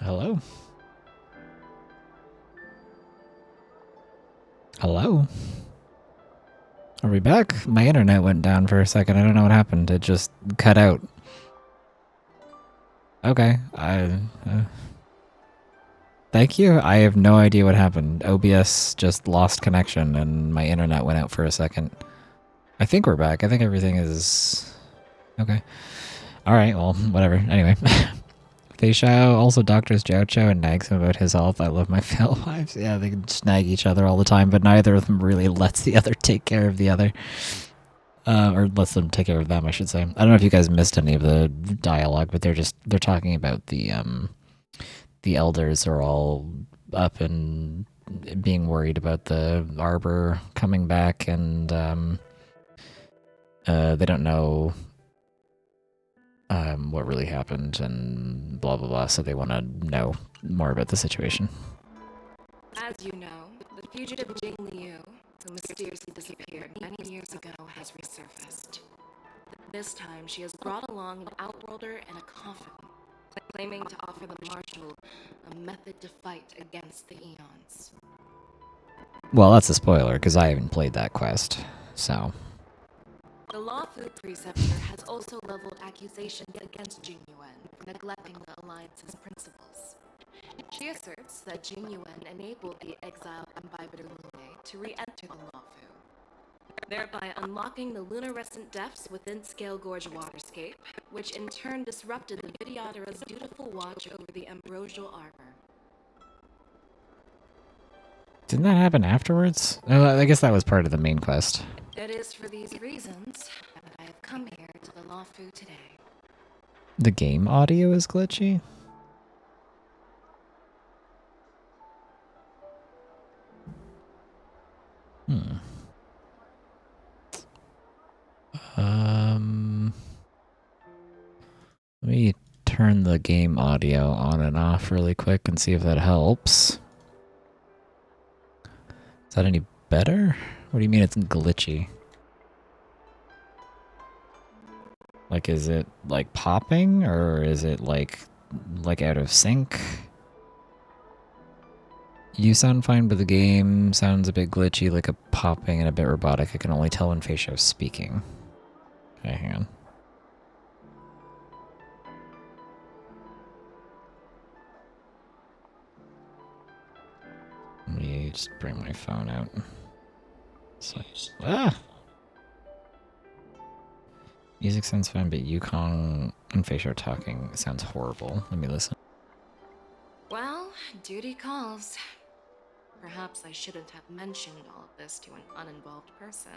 Hello? Hello? Are we back? My internet went down for a second. I don't know what happened. It just cut out. Okay. Thank you. I have no idea what happened. OBS just lost connection and my internet went out for a second. I think we're back. I think everything is... Okay. Alright, well, whatever. Anyway. Feishao also doctors Jiaoqiao and nags him about his health. I love my fail wives. Yeah, they can snag each other all the time, but neither of them really lets the other take care of the other. Or lets them take care of them, I should say. I don't know if you guys missed any of the dialogue, but they're talking about the elders are all up and being worried about the arbor coming back, and they don't know what really happened and blah blah blah, so they want to know more about the situation. As you know, the fugitive Jing Liu, who mysteriously disappeared many years ago, has resurfaced. This time, she has brought along an outworlder and a coffin, claiming to offer the Marshal a method to fight against the Eons. Well, that's a spoiler, because I haven't played that quest, so... The Lawfu Preceptor has also leveled accusations against Jing Yuan for neglecting the Alliance's principles. She asserts that Jing Yuan enabled the exiled Imbibiter Lune to re-enter the Lawfu, thereby unlocking the lunarescent depths within Scale Gorge Waterscape, which in turn disrupted the Vidyadhara's dutiful watch over the Ambrosial Arbor. Didn't that happen afterwards? I guess that was part of the main quest. It is for these reasons that I have come here to the Lawfu today. The game audio is glitchy? Let me turn the game audio on and off really quick and see if that helps. Is that any better? What do you mean it's glitchy? Like, is it like popping, or is it like out of sync? You sound fine, but the game sounds a bit glitchy, like a popping and a bit robotic. I can only tell when Feishao's speaking. Okay, hang on. Let me just bring my phone out. So, Music sounds fine, but Yukong and Feishao talking sounds horrible. Let me listen. Well, duty calls. Perhaps I shouldn't have mentioned all of this to an uninvolved person,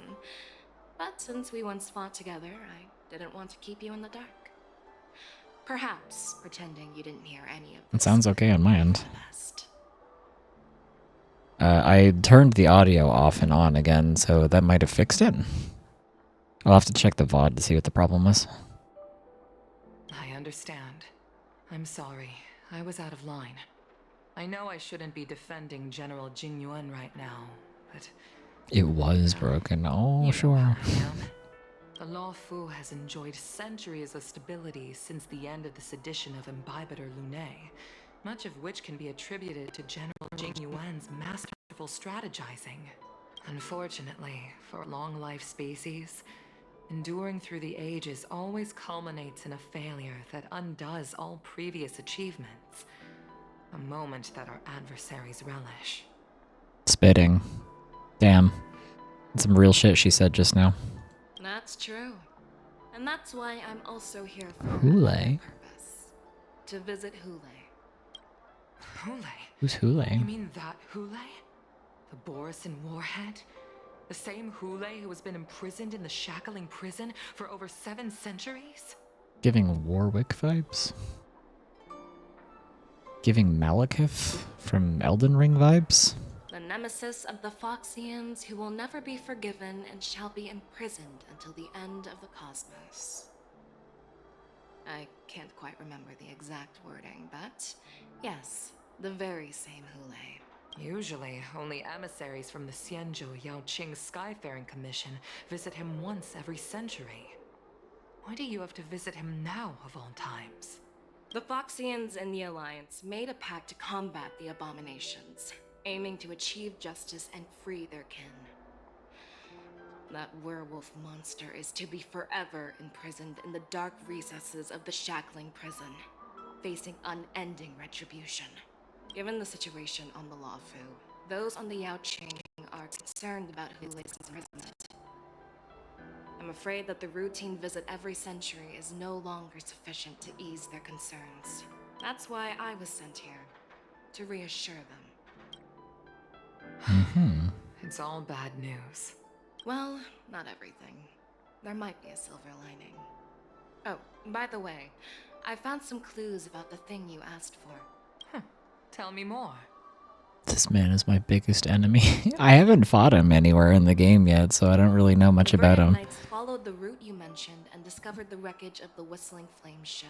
but since we once fought together, I didn't want to keep you in the dark. Perhaps pretending you didn't hear any of this. It sounds okay on my end. I turned the audio off and on again, so that might have fixed it. I'll have to check the VOD to see what the problem was. I understand. I'm sorry. I was out of line. I know I shouldn't be defending General Jing Yuan right now, but... It was broken. Oh, sure. The Lawfu has enjoyed centuries of stability since the end of the sedition of Imbibiter Lune, much of which can be attributed to General Jing Yuan's masterful strategizing. Unfortunately, for long-life species, enduring through the ages always culminates in a failure that undoes all previous achievements. A moment that our adversaries relish. Spitting. Damn. That's some real shit she said just now. That's true. And that's why I'm also here for Hule? purpose. To visit Hule. Hule? Who's Hule? You mean that Hule? The Borisin Warhead? The same Hule who has been imprisoned in the Shackling prison for over 7 centuries? Giving Warwick vibes? Giving Malekith from Elden Ring vibes? The nemesis of the Foxians who will never be forgiven and shall be imprisoned until the end of the cosmos. I can't quite remember the exact wording, but yes, the very same Hule. Usually, only emissaries from the Xianzhou Yaoqing Skyfaring Commission visit him once every century. Why do you have to visit him now, of all times? The Foxians and the Alliance made a pact to combat the abominations, aiming to achieve justice and free their kin. That werewolf monster is to be forever imprisoned in the dark recesses of the shackling prison, facing unending retribution. Given the situation on the Lawfu, those on the Yao Ching are concerned about who lays in imprisonment. I'm afraid that the routine visit every century is no longer sufficient to ease their concerns. That's why I was sent here, to reassure them. It's all bad news. Well, not everything. There might be a silver lining. Oh, by the way, I found some clues about the thing you asked for. Tell me more. This man is my biggest enemy. I haven't fought him anywhere in the game yet, so I don't really know much about him. The Knights followed the route you mentioned and discovered the wreckage of the Whistling Flame ship.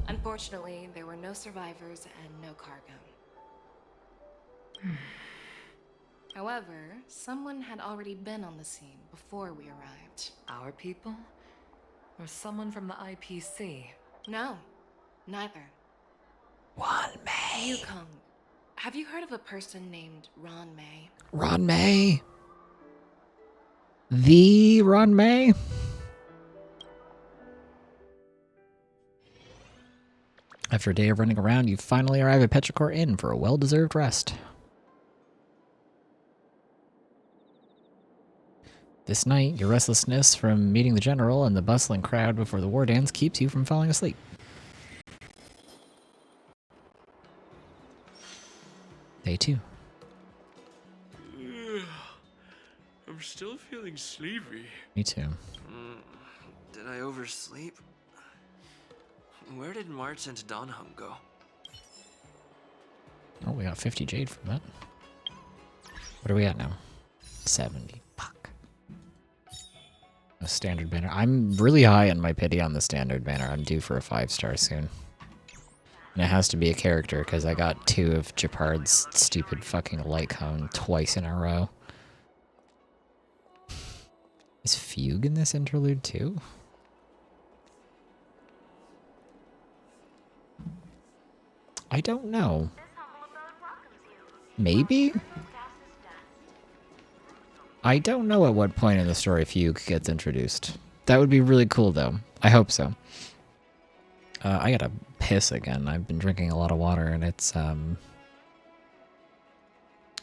Unfortunately, there were no survivors and no cargo. However, someone had already been on the scene before we arrived. Our people? Or someone from the IPC? No, neither. Ron May. Yukong, have you heard of a person named Ron May? Ron May. The Ron May. After a day of running around, you finally arrive at Petrichor Inn for a well-deserved rest. This night, your restlessness from meeting the general and the bustling crowd before the Wardance keeps you from falling asleep. Day 2. I'm still feeling sleepy. Me too. Did I oversleep? Where did March and Donham go? Oh, we got 50 jade from that. What are we at now? 70. Fuck. A standard banner. I'm really high on my pity on the standard banner. I'm due for a 5-star soon. And it has to be a character, because I got 2 of Japard's stupid fucking light cone twice in a row. Is Fugue in this interlude too? I don't know. Maybe? I don't know at what point in the story Fugue gets introduced. That would be really cool though. I hope so. I gotta piss again. I've been drinking a lot of water and it's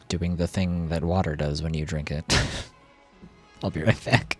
doing the thing that water does when you drink it. I'll be right back.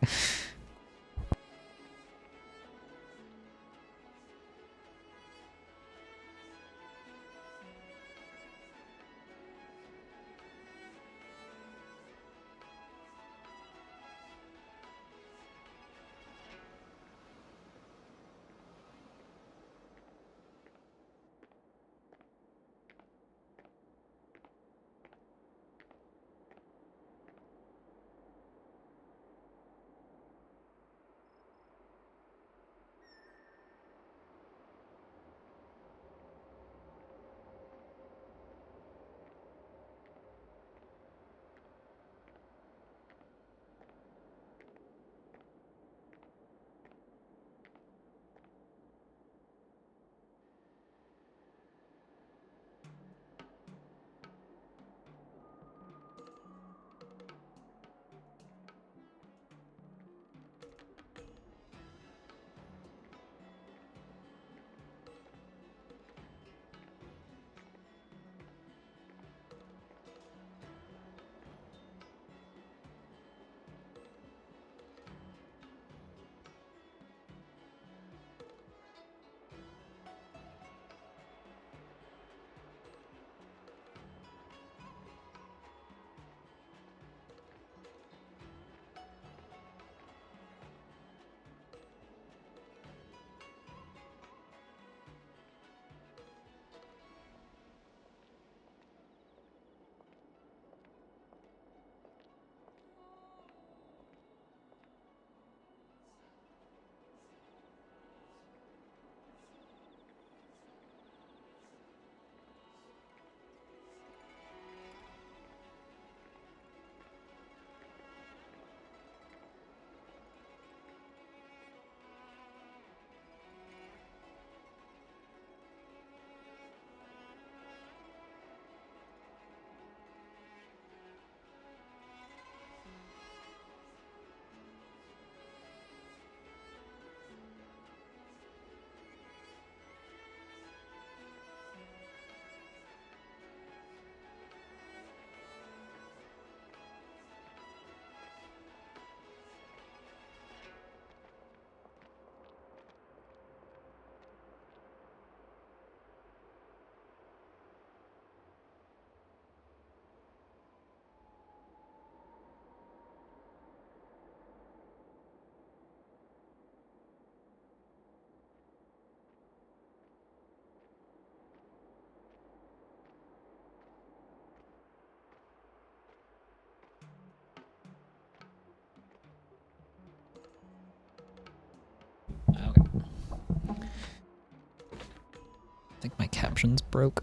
I think my captions broke.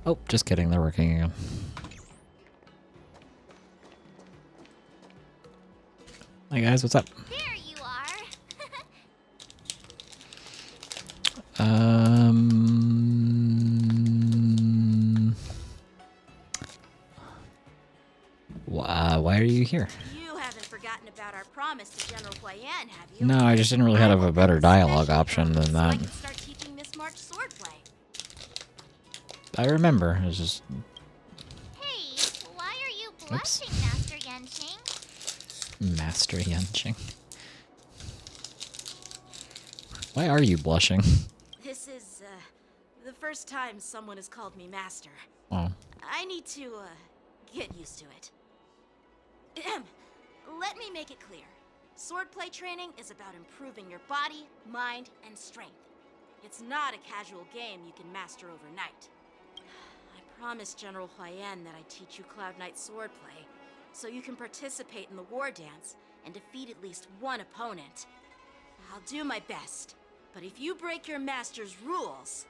Oh, just kidding. They're working again. Hi guys, what's up? There you are. Why are you here? You haven't forgotten about our promise to General Huayan, have you? No, I just didn't really have a better dialogue option than So I that. can start teaching Miss March swordplay. I remember. It's just Hey, why are you Oops. blushing, Master Yenching? Master Yenching. Why are you blushing? This is, the first time someone has called me master. Oh. I need to, get used to it. Let me make it clear. Swordplay training is about improving your body, mind, and strength. It's not a casual game you can master overnight. I promised General Huayan that I'd teach you Cloud Knight swordplay, so you can participate in the Wardance and defeat at least one opponent. I'll do my best, but if you break your master's rules...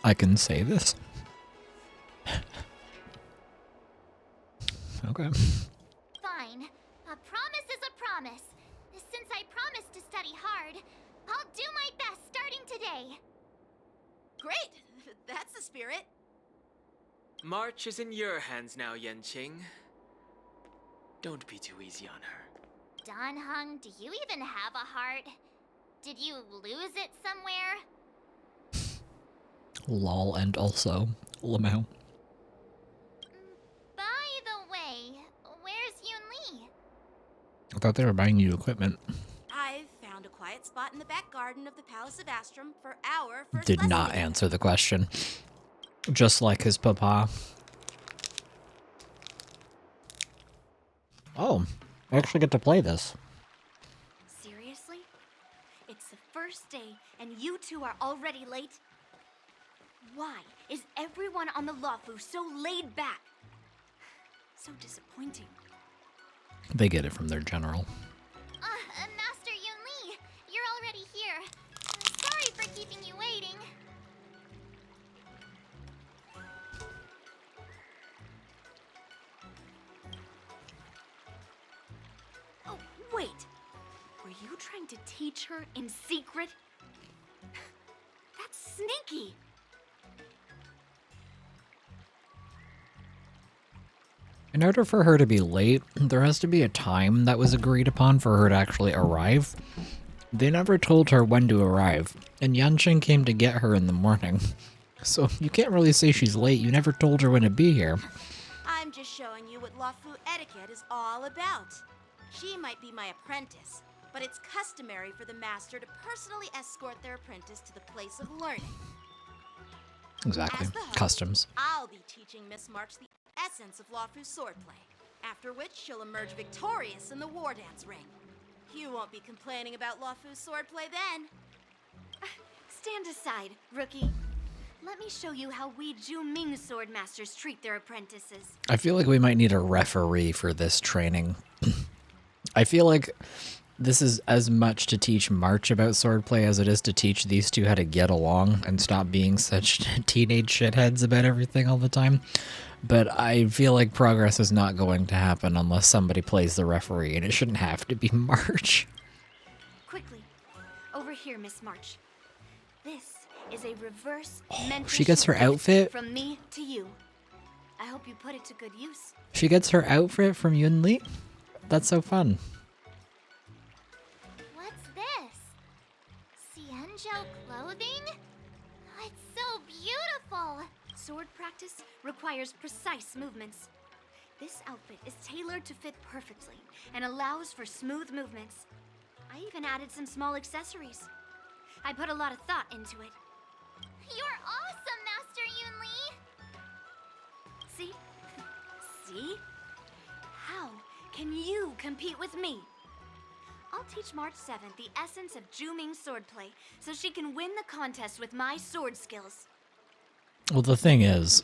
I can say this. Okay. Fine. A promise is a promise. Since I promised to study hard, I'll do my best starting today. Great! That's the spirit. March is in your hands now, Yenching. Don't be too easy on her. Dan Heng, do you even have a heart? Did you lose it somewhere? Lol and also Lamau. By the way, where's Yun Li? I thought they were buying you equipment. I've found a quiet spot in the back garden of the Palace of Astrum for our first Did lesson not together. answer the question. Just like his papa. Oh, I actually get to play this. Seriously? It's the first day and you two are already late? Why is everyone on the Luofu so laid back? So disappointing. They get it from their general. Master Yun Li, you're already here. Sorry for keeping you waiting. Oh, wait. Were you trying to teach her in secret? That's sneaky. In order for her to be late, there has to be a time that was agreed upon for her to actually arrive. They never told her when to arrive, and Yanqing came to get her in the morning. So you can't really say she's late, you never told her when to be here. I'm just showing you what Luofu etiquette is all about. She might be my apprentice, but it's customary for the master to personally escort their apprentice to the place of learning. Exactly. As the host, Customs. I'll be teaching Miss March the essence of Luofu's swordplay, after which she'll emerge victorious in the Wardance ring. You won't be complaining about Luofu's swordplay then. Stand aside, rookie. Let me show you how we Ju-Ming sword masters treat their apprentices. I feel like we might need a referee for this training. I feel like this is as much to teach March about swordplay as it is to teach these two how to get along and stop being such teenage shitheads about everything all the time. But I feel like progress is not going to happen unless somebody plays the referee, and it shouldn't have to be March. Quickly, over here, Miss March. This is a reverse mentorship She gets her gift outfit? from me to you. I hope you put it to good use. She gets her outfit from Yun Li? That's so fun. What's this? Xianzhou clothing? It's so beautiful! Sword practice requires precise movements. This outfit is tailored to fit perfectly and allows for smooth movements. I even added some small accessories. I put a lot of thought into it. You're awesome, Master Yun Li! See? See? How can you compete with me? I'll teach March 7th the essence of Ju-Ming swordplay so she can win the contest with my sword skills. Well, the thing is,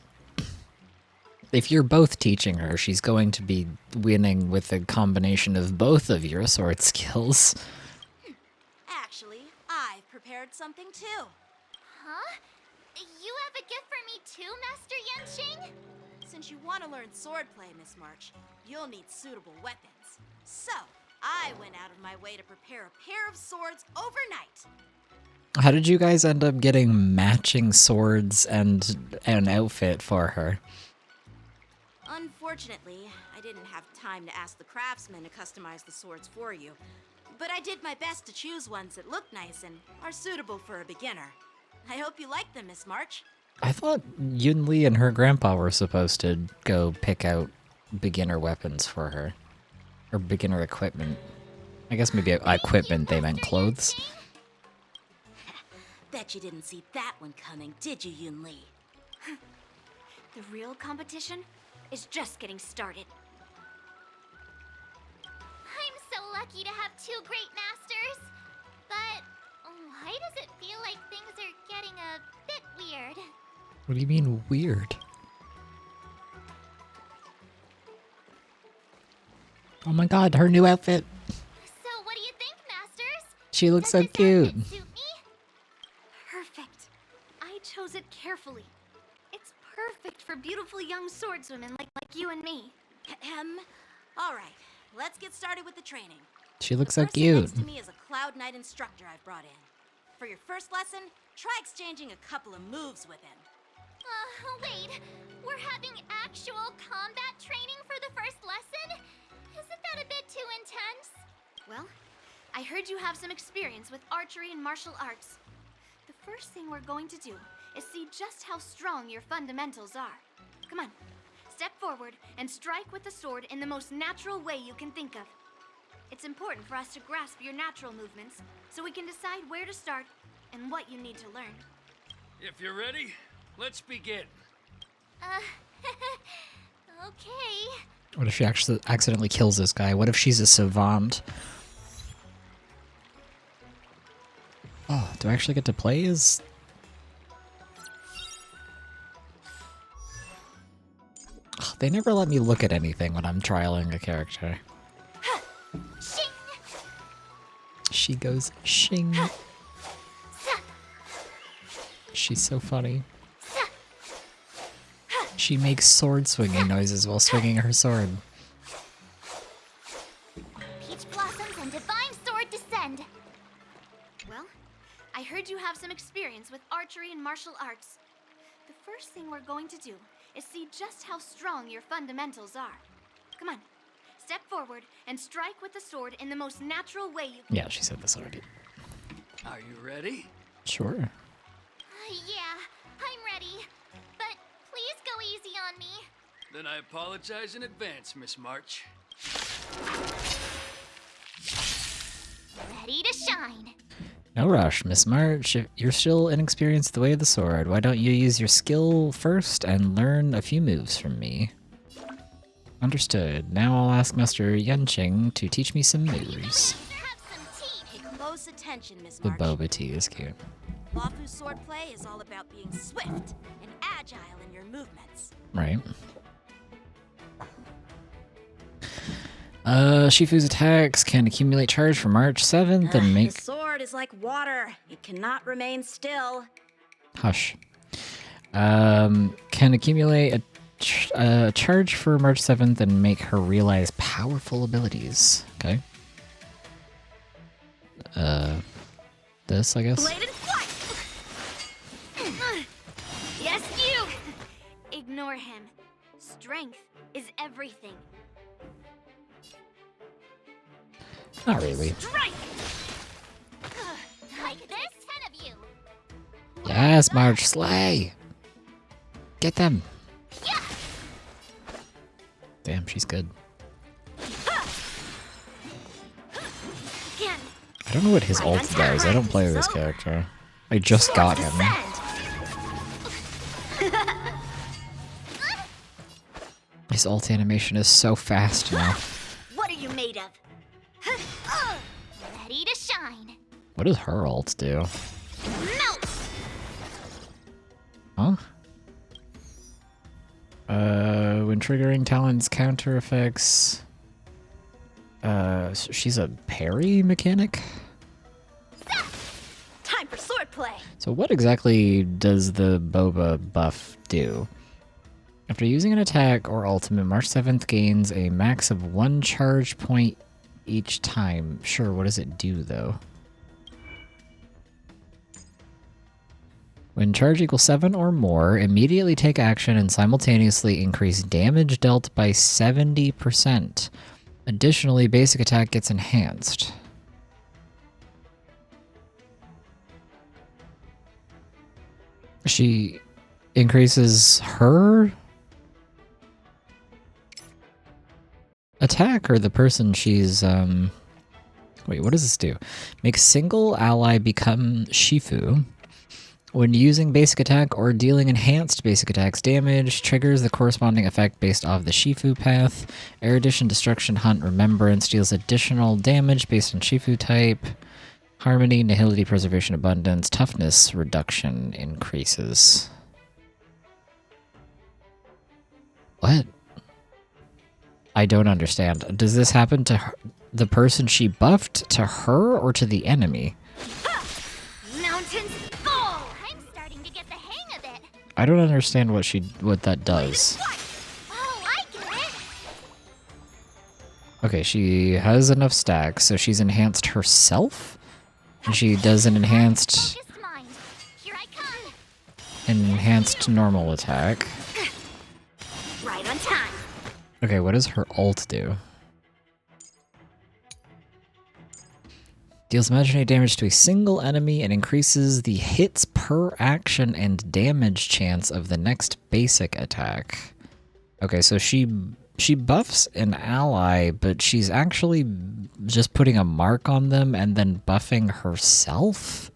if you're both teaching her, she's going to be winning with a combination of both of your sword skills. Actually, I've prepared something too. Huh? You have a gift for me too, Master Yanqing? Since you want to learn swordplay, Miss March, you'll need suitable weapons. So, I went out of my way to prepare a pair of swords overnight. How did you guys end up getting matching swords and an outfit for her? Unfortunately, I didn't have time to ask the craftsman to customize the swords for you. But I did my best to choose ones that look nice and are suitable for a beginner. I hope you like them, Miss March. I thought Yun Li and her grandpa were supposed to go pick out beginner weapons for her. Or beginner equipment. I guess maybe equipment they meant clothes. Bet you didn't see that one coming, did you, Yun Li? The real competition is just getting started. I'm so lucky to have two great masters. But why does it feel like things are getting a bit weird? What do you mean weird? Oh my god, her new outfit. So what do you think, masters? She looks Does so this cute. outfit suit me? Perfect. I chose it carefully. It's perfect for beautiful young swordswomen like you and me. All right, let's get started with the training. She looks The so person cute. next to me is a Cloud Knight instructor I've brought in. For your first lesson, try exchanging a couple of moves with him. Wait. We're having actual combat training for the first lesson? Isn't that a bit too intense? Well, I heard you have some experience with archery and martial arts. The first thing we're going to do is see just how strong your fundamentals are. Come on, step forward and strike with the sword in the most natural way you can think of. It's important for us to grasp your natural movements so we can decide where to start and what you need to learn. If you're ready, let's begin. Okay. What if she actually accidentally kills this guy? What if she's a savant? Oh, do I actually get to play as... Oh, they never let me look at anything when I'm trialing a character. Shing! She goes shing. She's so funny. She makes sword swinging noises while swinging her sword. Peach blossoms and divine sword descend. Well, I heard you have some experience with archery and martial arts. The first thing we're going to do is see just how strong your fundamentals are. Come on, step forward and strike with the sword in the most natural way you can. Yeah, she said this already. Are you ready? Sure. Yeah, I'm ready. But please go easy on me. Then I apologize in advance, Miss March. Ready to shine. No rush, Miss March. If you're still inexperienced with the way of the sword, why don't you use your skill first and learn a few moves from me? Understood. Now I'll ask Master Yanqing to teach me some moves. Have some tea. Pay close attention, Miss The March. boba tea is cute. Lawfu swordplay is all about being swift and agile in your movements. Right. Shifu's attacks can accumulate charge for March 7th and make... The sword is like water. It cannot remain still. Hush. Can accumulate a charge for March 7th and make her realize powerful abilities. Okay. This, I guess? Bladed flight! Yes, you! Ignore him. Strength is everything. Not really. Strike! Like this? 10 of you. Yes, March, slay! Get them! Yeah. Damn, she's good. Again. I don't know what his ult does. I don't play with this character. I just got him. His ult animation is so fast now. What are you made of? Ready to shine. What does her ult do? Melt. Huh? when triggering talents counter effects. She's a parry mechanic? Time for swordplay. So what exactly does the boba buff do? After using an attack or ultimate, March 7th gains a max of 1 charge point each time. Sure, what does it do though? When charge equals 7 or more, immediately take action and simultaneously increase damage dealt by 70%. Additionally, basic attack gets enhanced. She increases her attack or the person she's wait, what does this do? Make single ally become Shifu. When using basic attack or dealing enhanced basic attacks damage, triggers the corresponding effect based off the Shifu path. Erudition, Destruction, Hunt, Remembrance deals additional damage based on Shifu type. Harmony, Nihility, Preservation, Abundance, Toughness reduction increases. What? I don't understand. Does this happen to her, the person she buffed, to her, or to the enemy? Mountains fall! I'm starting to get the hang of it. I don't understand what that does. Oh, I get it. Okay, she has enough stacks, so she's enhanced herself? And she does an enhanced Focused mind. Here I come. normal attack. Right on time. Okay, what does her ult do? Deals imaginary damage to a single enemy and increases the hits per action and damage chance of the next basic attack. Okay, so she buffs an ally, but she's actually just putting a mark on them and then buffing herself?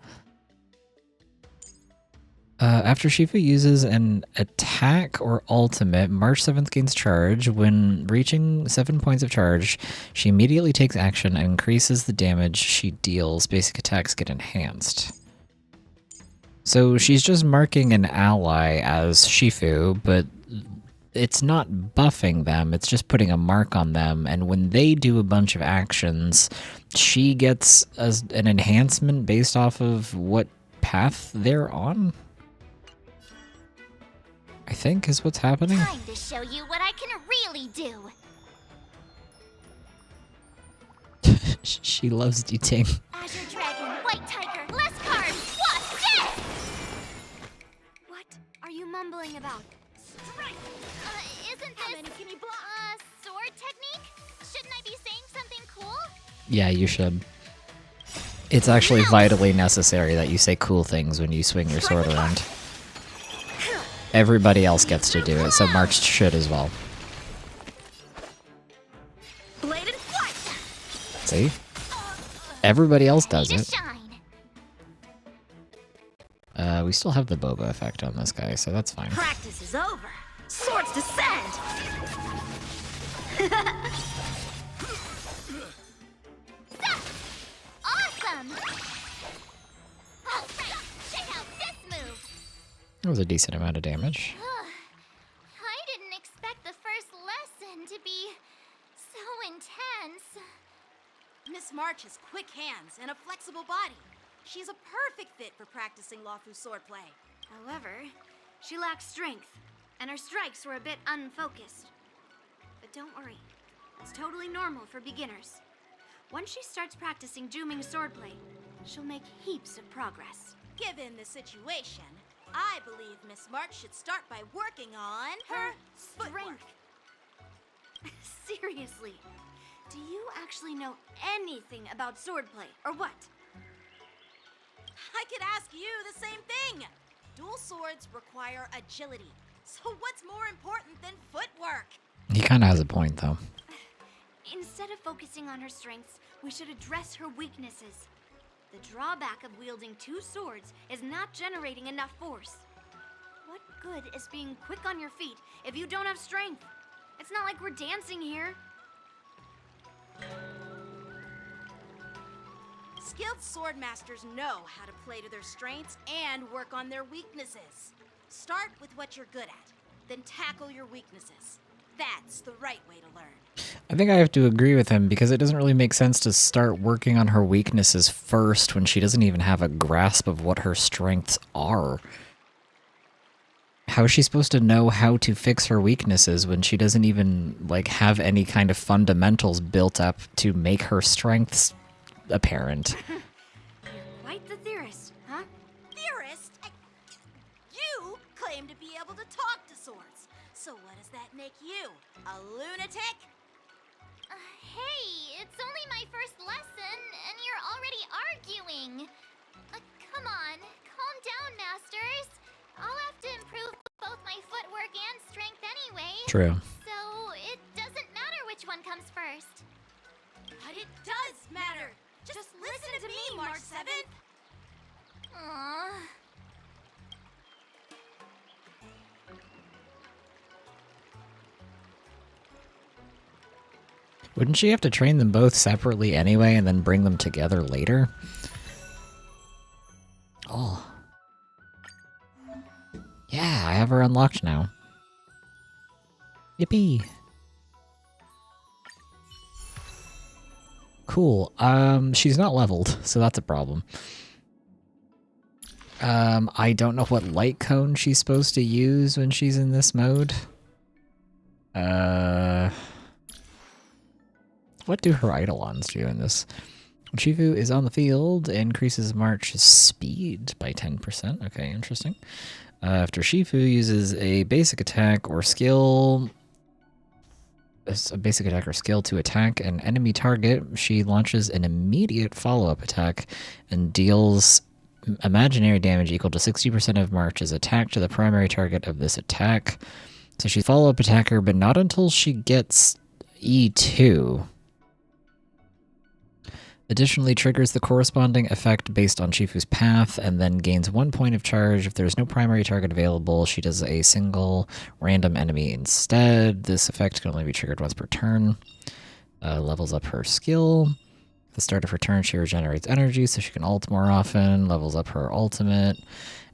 After Shifu uses an attack or ultimate, March 7th gains charge. When reaching 7 points of charge, she immediately takes action and increases the damage she deals. Basic attacks get enhanced. So she's just marking an ally as Shifu, but it's not buffing them, it's just putting a mark on them, and when they do a bunch of actions, she gets an enhancement based off of what path they're on? I think is what's happening. Time to show you what I can really do. She loves eating. Azure Dragon, White Tiger, less carbs, Wasp, death! What are you mumbling about? Isn't this, sword technique? Shouldn't I be saying something cool? Yeah, you should. It's actually vitally necessary that you say cool things when you swing your sword around. Everybody else gets to do it, so March should as well. Blade and flight. See? Everybody else does Ready it. to shine. We still have the boba effect on this guy, so that's fine. Practice is over. Swords descend. Awesome! Alright, check out this move! That was a decent amount of damage. I didn't expect the first lesson to be so intense. Miss March has quick hands and a flexible body. She's a perfect fit for practicing Lawfu swordplay. However, she lacks strength, and her strikes were a bit unfocused. But don't worry, that's totally normal for beginners. Once she starts practicing Juming swordplay, she'll make heaps of progress. Given the situation, I believe Miss March should start by working on her footwork. Seriously, do you actually know anything about swordplay, or what? I could ask you the same thing. Dual swords require agility. So what's more important than footwork? He kind of has a point, though. Instead of focusing on her strengths, we should address her weaknesses. The drawback of wielding two swords is not generating enough force. What good is being quick on your feet if you don't have strength? It's not like we're dancing here. Skilled sword masters know how to play to their strengths and work on their weaknesses. Start with what you're good at, then tackle your weaknesses. That's the right way to learn. I think I have to agree with him because it doesn't really make sense to start working on her weaknesses first when she doesn't even have a grasp of what her strengths are. How is she supposed to know how to fix her weaknesses when she doesn't even, like, have any kind of fundamentals built up to make her strengths apparent? You're quite the theorist, huh? Theorist? You claim to be able to talk to swords. So what does that make you? A lunatic? Hey, it's only my first lesson, and you're already arguing. Come on, calm down, Masters. I'll have to improve both my footwork and strength anyway. True. So it doesn't matter which one comes first. But it does matter. Just listen to me, March 7th. Aww. Wouldn't she have to train them both separately anyway and then bring them together later? Oh. Yeah, I have her unlocked now. Yippee. Cool. She's not leveled, so that's a problem. I don't know what light cone she's supposed to use when she's in this mode. What do her Eidolons do in this? When Shifu is on the field, increases March's speed by 10%. Okay, interesting. After Shifu uses a basic attack or skill... a basic attack or skill to attack an enemy target, she launches an immediate follow-up attack and deals imaginary damage equal to 60% of March's attack to the primary target of this attack. So she's a follow-up attacker, but not until she gets E2. Additionally, triggers the corresponding effect based on Shifu's path, and then gains 1 point of charge. If there's no primary target available, she does a single random enemy instead. This effect can only be triggered once per turn. Levels up her skill. At the start of her turn, she regenerates energy, so she can ult more often. Levels up her ultimate.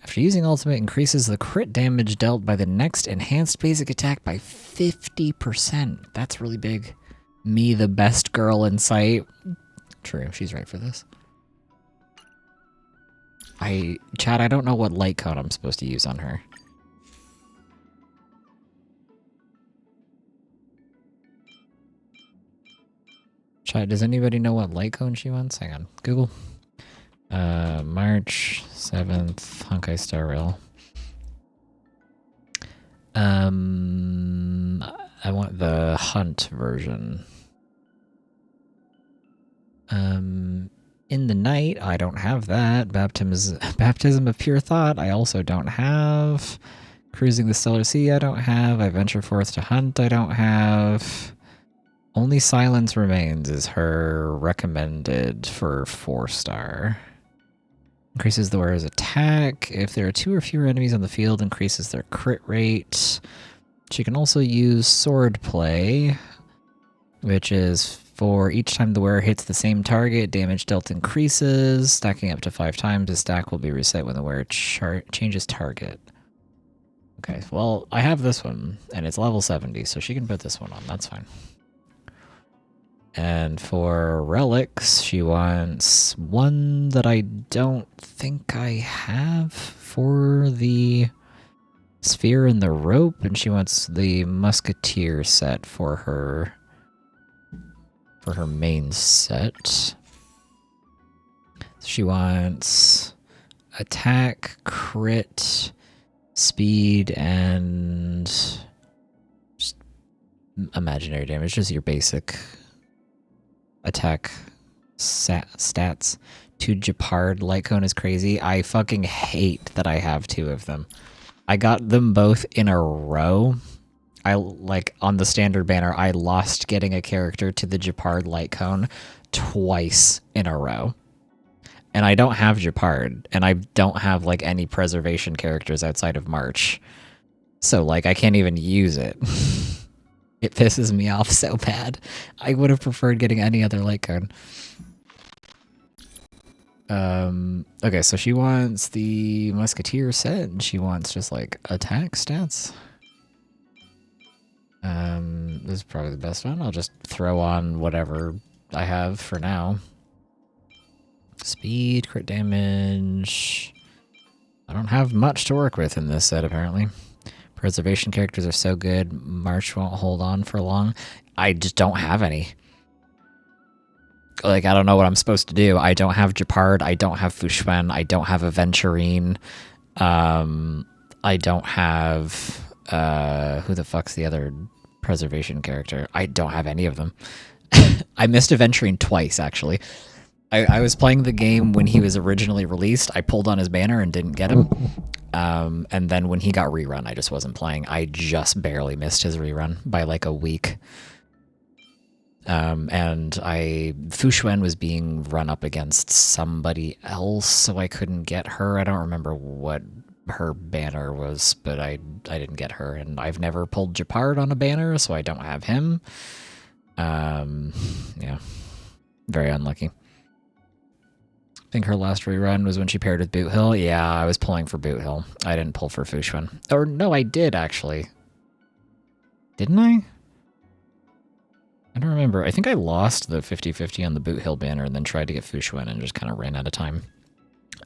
After using ultimate, increases the crit damage dealt by the next enhanced basic attack by 50%. That's really big. Me, the best girl in sight. True, she's right for this. Chad, I don't know what light cone I'm supposed to use on her. Chad, does anybody know what light cone she wants? Hang on, Google. March 7th, Honkai Star Rail. I want the hunt version. In the night, I don't have that. Baptism of Pure Thought, I also don't have. Cruising the Stellar Sea, I don't have. I venture forth to hunt, I don't have. Only Silence Remains is her recommended for 4-star. Increases the wearer's attack. If there are 2 or fewer enemies on the field, increases their crit rate. She can also use Swordplay, which is for each time the wearer hits the same target, damage dealt increases. Stacking up to 5 times, the stack will be reset when the wearer changes target. Okay, well, I have this one, and it's level 70, so she can put this one on. That's fine. And for relics, she wants one that I don't think I have for the sphere and the rope, and she wants the musketeer set for her main set. She wants attack, crit, speed, and just imaginary damage, just your basic attack stats. 2 Japard light cone is crazy. I fucking hate that I have 2 of them. I got them both in a row. On the standard banner, I lost getting a character to the Japard light cone twice in a row. And I don't have Japard, and I don't have, any preservation characters outside of March. So, I can't even use it. It pisses me off so bad. I would have preferred getting any other light cone. Okay, so she wants the Musketeer set, and she wants just, attack stats. This is probably the best one. I'll just throw on whatever I have for now. Speed, crit damage. I don't have much to work with in this set, apparently. Preservation characters are so good, March won't hold on for long. I just don't have any. Like, I don't know what I'm supposed to do. I don't have Japard, I don't have Fushuen, I don't have Aventurine. I don't have... who the fuck's the other preservation character? I don't have any of them. I missed Aventurine twice, actually. I was playing the game when he was originally released. I pulled on his banner and didn't get him. And then when he got rerun, I just wasn't playing. I just barely missed his rerun by like a week. And Fushuen was being run up against somebody else, so I couldn't get her. I don't remember what her banner was, but I didn't get her. And I've never pulled Japard on a banner, so I don't have him. Yeah. Very unlucky. I think her last rerun was when she paired with Boot Hill. Yeah, I was pulling for Boot Hill. I didn't pull for Fushuen. Or no, I did actually. Didn't I? I don't remember. I think I lost the 50-50 on the Boot Hill banner and then tried to get Fushuen and just kind of ran out of time.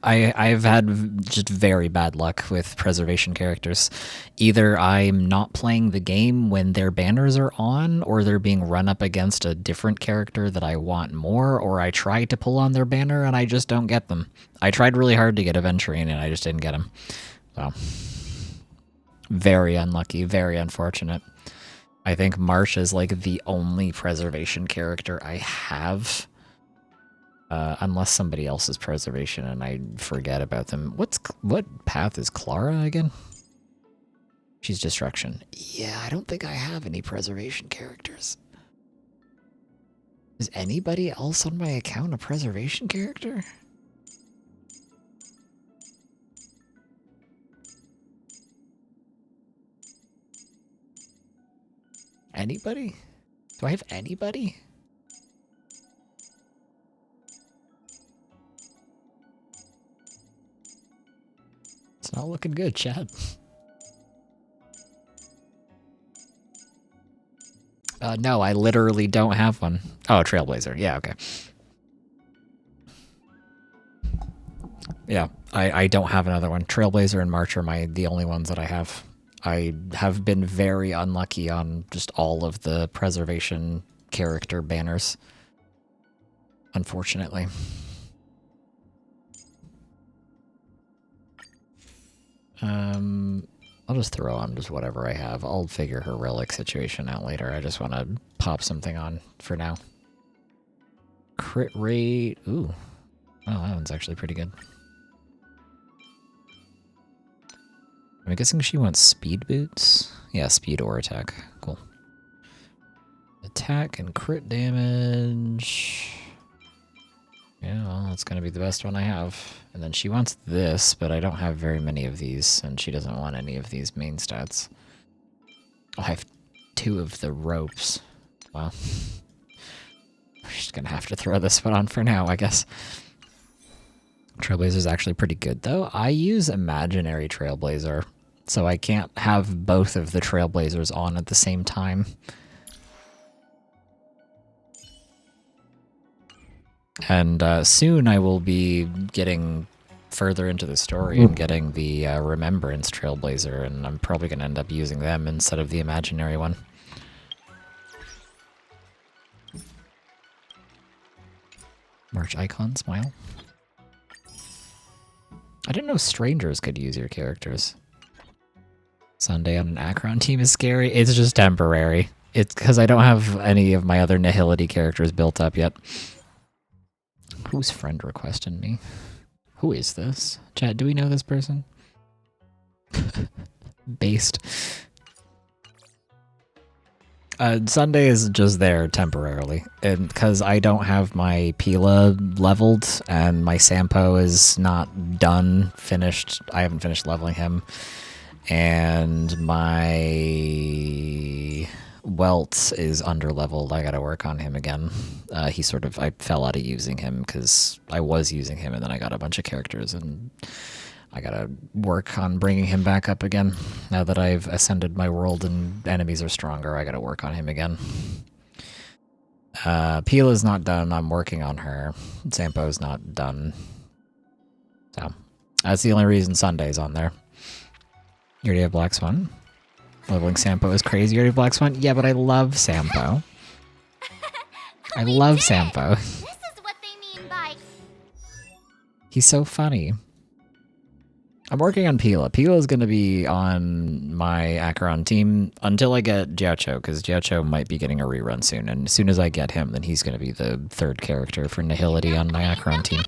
I've had just very bad luck with preservation characters. Either I'm not playing the game when their banners are on, or they're being run up against a different character that I want more, or I try to pull on their banner and I just don't get them. I tried really hard to get Aventurine and I just didn't get him. So, very unlucky, very unfortunate. I think Marsh is like the only preservation character I have. Unless somebody else's preservation and I forget about them. What path is Clara again? She's destruction. Yeah, I don't think I have any preservation characters. Is anybody else on my account a preservation character? Anybody? Do I have anybody? It's not looking good, Chad. No, I literally don't have one. Oh, Trailblazer. Yeah, okay. Yeah, I don't have another one. Trailblazer and March are the only ones that I have. I have been very unlucky on just all of the preservation character banners. Unfortunately. I'll just throw on just whatever I have. I'll figure her relic situation out later. I just want to pop something on for now. Crit rate. Ooh. Oh, that one's actually pretty good. I'm guessing she wants speed boots. Yeah, speed or attack. Cool. Attack and crit damage. Yeah, well, that's going to be the best one I have. And then she wants this, but I don't have very many of these, and she doesn't want any of these main stats. Oh, I have 2 of the ropes. Wow. We're just going to have to throw this one on for now, I guess. Trailblazer's actually pretty good, though. I use Imaginary Trailblazer, so I can't have both of the Trailblazers on at the same time. And soon I will be getting further into the story and getting the Remembrance Trailblazer, and I'm probably going to end up using them instead of the imaginary one. March icon, smile. I didn't know strangers could use your characters. Sunday on an Akron team is scary. It's just temporary. It's because I don't have any of my other Nihility characters built up yet. Who's friend requesting me? Who is this? Chat, do we know this person? Based. Sunday is just there temporarily. And because I don't have my Pila leveled and my Sampo is not done, finished. I haven't finished leveling him. And my Welt is underleveled. I gotta work on him again. I fell out of using him because I was using him and then I got a bunch of characters and I gotta work on bringing him back up again. Now that I've ascended my world and enemies are stronger, I gotta work on him again. Pila's not done. I'm working on her. Sampo's not done. So, that's the only reason Sunday's on there. You already have Black Swan? Leveling Sampo is crazy. You already have Black Swan? Yeah, but I love Sampo. I love Sampo. This is what they mean by... He's so funny. I'm working on Pila. Pila is going to be on my Acheron team until I get Jiacho, because Jiacho might be getting a rerun soon. And as soon as I get him, then he's going to be the third character for Nihility on my Acheron team.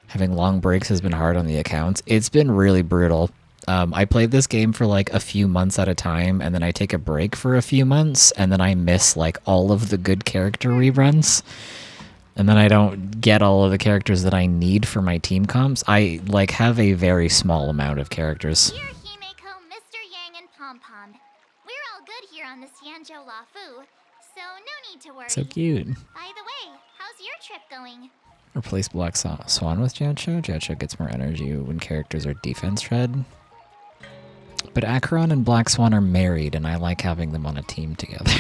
Having long breaks has been hard on the accounts. It's been really brutal. I played this game for like a few months at a time, and then I take a break for a few months, and then I miss like all of the good character reruns. And then I don't get all of the characters that I need for my team comps. I, like, have a very small amount of characters. Dear Himeko, Mr. Yang, and Pom Pom. We're all good here on the Xianzhou Lafu, so no need to worry. So cute. By the way, how's your trip going? Replace Black Swan with Jiacho. Jiacho gets more energy when characters are defense red. But Acheron and Black Swan are married, and I like having them on a team together.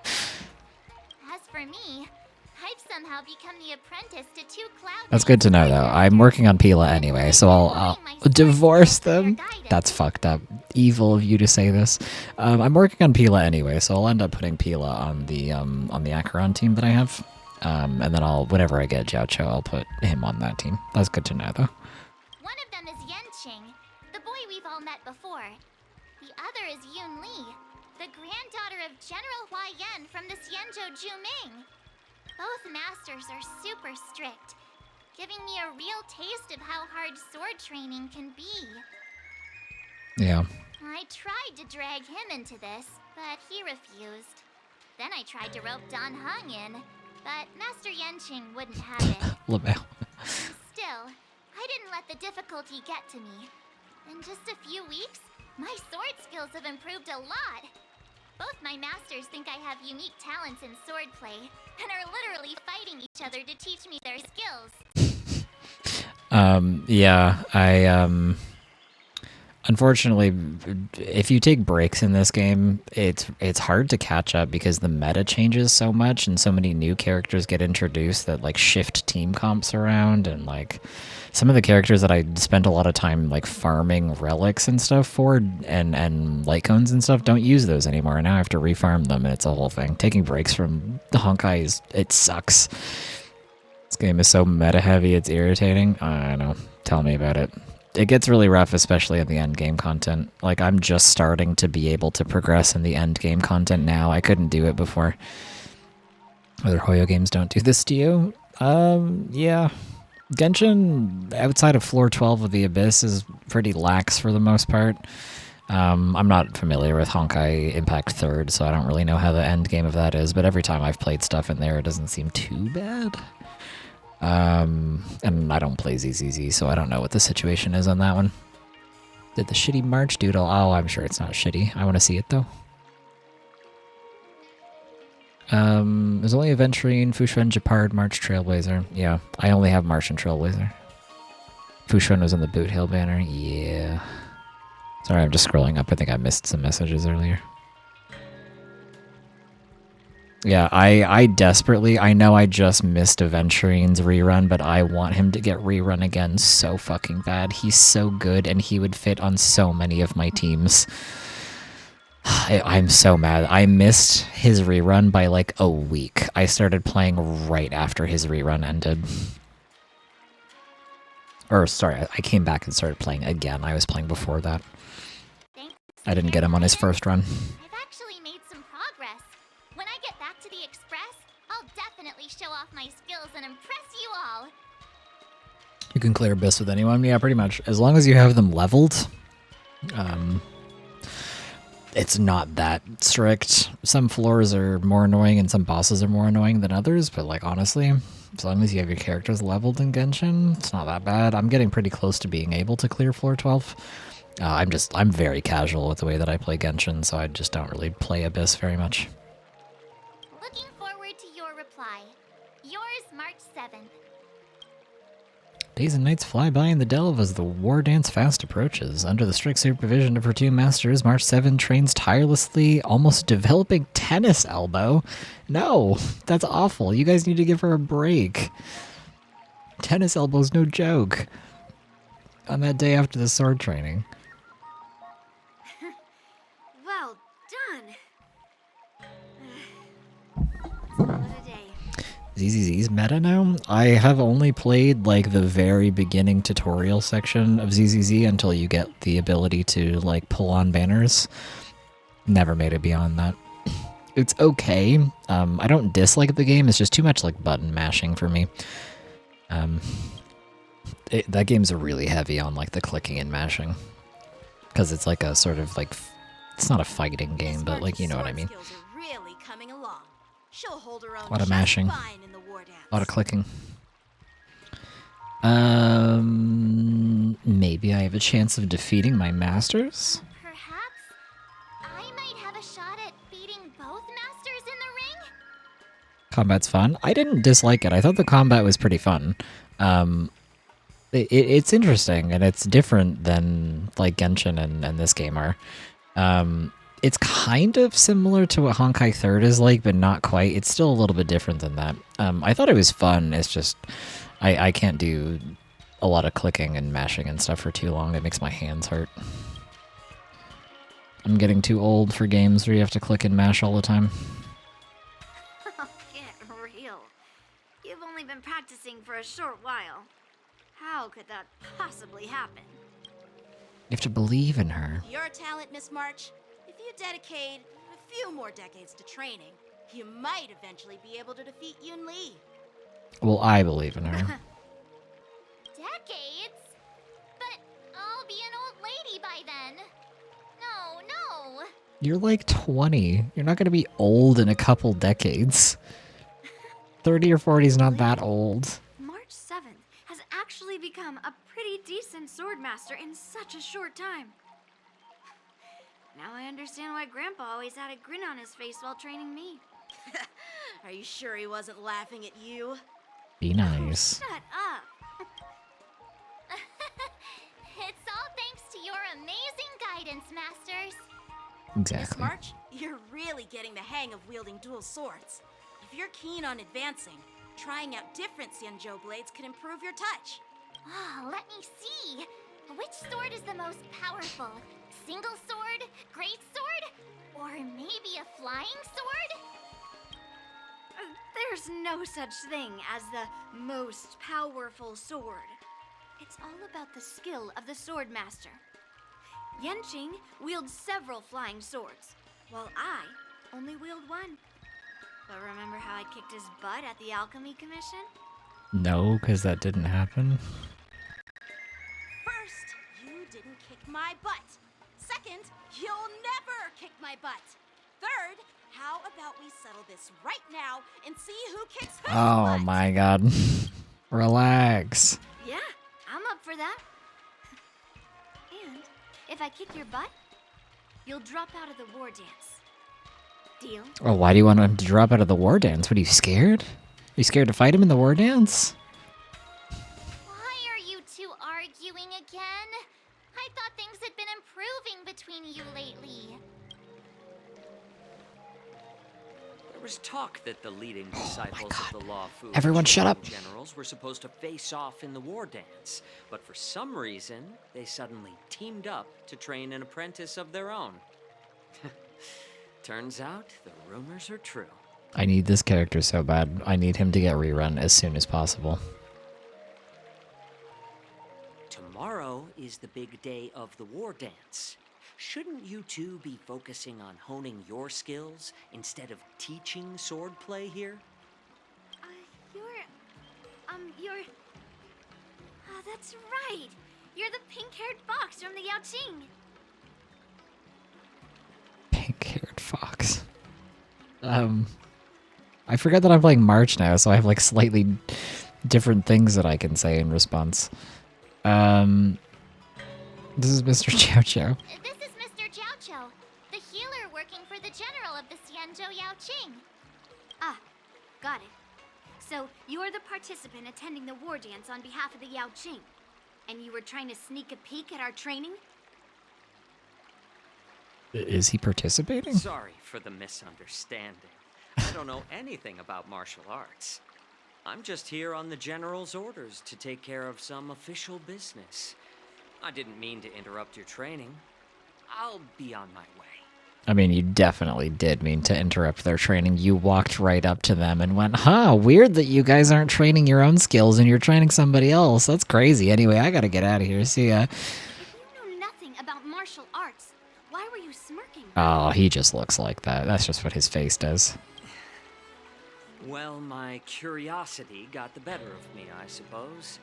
As for me, I've somehow become the apprentice to two cloud. That's good to know, though. I'm working on Pila anyway, so I'll divorce them. That's fucked up. Evil of you to say this. I'm working on Pila anyway, so I'll end up putting Pila on the Acheron team that I have. And then whenever I get Jiacho, I'll put him on that team. That's good to know, though. One of them is Yanqing, the boy we've all met before. The other is Yun Li, the granddaughter of General Hua Yan from the Xianzhou Juming. Both masters are super strict, giving me a real taste of how hard sword training can be. Yeah. I tried to drag him into this, but he refused. Then I tried to rope Dan Heng in, but Master Yanqing wouldn't have it. LaBelle. Still, I didn't let the difficulty get to me. In just a few weeks, my sword skills have improved a lot. Both my masters think I have unique talents in swordplay, and are literally fighting each other to teach me their skills. Yeah, unfortunately, if you take breaks in this game, it's hard to catch up because the meta changes so much and so many new characters get introduced that like shift team comps around, and like some of the characters that I spent a lot of time like farming relics and stuff for and light cones and stuff don't use those anymore. And now I have to refarm them, and it's a whole thing. Taking breaks from the Honkai it sucks. This game is so meta heavy, it's irritating. I don't know. Tell me about it. It gets really rough, especially in the end game content. Like, I'm just starting to be able to progress in the end game content now. I couldn't do it before. Other Hoyo games don't do this to you? Yeah. Genshin, outside of floor 12 of the Abyss, is pretty lax for the most part. I'm not familiar with Honkai Impact 3rd, so I don't really know how the end game of that is, but every time I've played stuff in there, it doesn't seem too bad. And I don't play ZZZ, so I don't know what the situation is on that one. Did the shitty March doodle? Oh, I'm sure it's not shitty. I want to see it, though. There's only Aventurine, Fushuan, Japard, March, Trailblazer. Yeah, I only have March and Trailblazer. Fushuan was on the Boot Hill banner. Yeah. Sorry, I'm just scrolling up. I think I missed some messages earlier. Yeah, I desperately, I know I just missed Aventurine's rerun, but I want him to get rerun again so fucking bad. He's so good, and he would fit on so many of my teams. I'm so mad. I missed his rerun by like a week. I started playing right after his rerun ended. Or, sorry, I came back and started playing again. I was playing before that. I didn't get him on his first run. I've actually made some progress. When I get back to the Express, I'll definitely show off my skills and impress you all. You can clear Abyss with anyone? Yeah, pretty much. As long as you have them leveled. It's not that strict. Some floors are more annoying and some bosses are more annoying than others, but like honestly, as long as you have your characters leveled in Genshin, it's not that bad. I'm getting pretty close to being able to clear floor 12. I'm very casual with the way that I play Genshin, so I just don't really play Abyss very much. Looking forward to your reply. Yours, March 7th. Days and nights fly by in the delve as the Wardance fast approaches. Under the strict supervision of her two masters, March 7 trains tirelessly, almost developing tennis elbow. No, that's awful. You guys need to give her a break. Tennis elbow's no joke. On that day after the sword training. Well done. Let's call it a day. ZZZ's meta now? I have only played like the very beginning tutorial section of ZZZ until you get the ability to like pull on banners. Never made it beyond that. It's okay. I don't dislike the game, it's just too much like button mashing for me. That game's really heavy on like the clicking and mashing. Because it's like a sort of like, it's not a fighting game, but like, you know what I mean. Really coming along. She'll hold her own A lot of just mashing. fine in the Wardance. A lot of clicking. Maybe I have a chance of defeating my masters? Perhaps I might have a shot at beating both masters in the ring? Combat's fun. I didn't dislike it. I thought the combat was pretty fun. It's interesting, and it's different than like Genshin and this game are. It's kind of similar to what Honkai 3rd is like, but not quite. It's still a little bit different than that. I thought it was fun. It's just I can't do a lot of clicking and mashing and stuff for too long. It makes my hands hurt. I'm getting too old for games where you have to click and mash all the time. Get real. You've only been practicing for a short while. How could that possibly happen? You have to believe in her. Your talent, Miss March. If you dedicate a few more decades to training, you might eventually be able to defeat Yun Li. Well, I believe in her. Decades? But I'll be an old lady by then. No, no. You're like 20. You're not going to be old in a couple decades. 30 or 40 is not that old. March 7th has actually become a pretty decent swordmaster in such a short time. Now I understand why Grandpa always had a grin on his face while training me. Are you sure he wasn't laughing at you? Be nice. Shut up! It's all thanks to your amazing guidance, masters. Miss Exactly. March, you're really getting the hang of wielding dual swords. If you're keen on advancing, trying out different Xianzhou blades could improve your touch. Oh, let me see. Which sword is the most powerful? Single sword? Great sword? Or maybe a flying sword? There's no such thing as the most powerful sword. It's all about the skill of the swordmaster. Yenqing wields several flying swords, while I only wield one. But remember how I kicked his butt at the Alchemy Commission? No, because that didn't happen. First, you didn't kick my butt. Second, you'll never kick my butt. Third, how about we settle this right now and see who kicks whose Oh butt? my god. Relax. Yeah, I'm up for that. And if I kick your butt, you'll drop out of the war dance. Deal? Oh, why do you want him to drop out of the war dance? What, are you scared? Are you scared to fight him in the war dance? Why are you two arguing again? I thought things had been improving between you lately. There was talk that the leading disciples of the Law Fu Everyone shut up. generals were supposed to face off in the war dance, but for some reason, they suddenly teamed up to train an apprentice of their own. Turns out, the rumors are true. I need this character so bad. I need him to get rerun as soon as possible. Tomorrow is the big day of the war dance. Shouldn't you two be focusing on honing your skills instead of teaching swordplay here? You're... Oh, that's right. You're the pink-haired fox from the Yaoqing. Pink-haired fox. I forget that I'm playing March now, so I have like slightly different things that I can say in response. This is Mr. Chow Chow. This is Mr. Jiao Chou, the healer working for the general of the Xianzhou Yaoqing. Ah, got it. So, you're the participant attending the war dance on behalf of the Yao Qing. And you were trying to sneak a peek at our training? Is he participating? Sorry for the misunderstanding. I don't know anything about martial arts. I'm just here on the General's orders to take care of some official business. I didn't mean to interrupt your training. I'll be on my way. I mean, you definitely did mean to interrupt their training. You walked right up to them and went, weird that you guys aren't training your own skills and you're training somebody else. That's crazy. Anyway, I gotta get out of here. See ya. If you know nothing about martial arts, why were you smirking? Oh, he just looks like that. That's just what his face does. Well, my curiosity got the better of me, I suppose.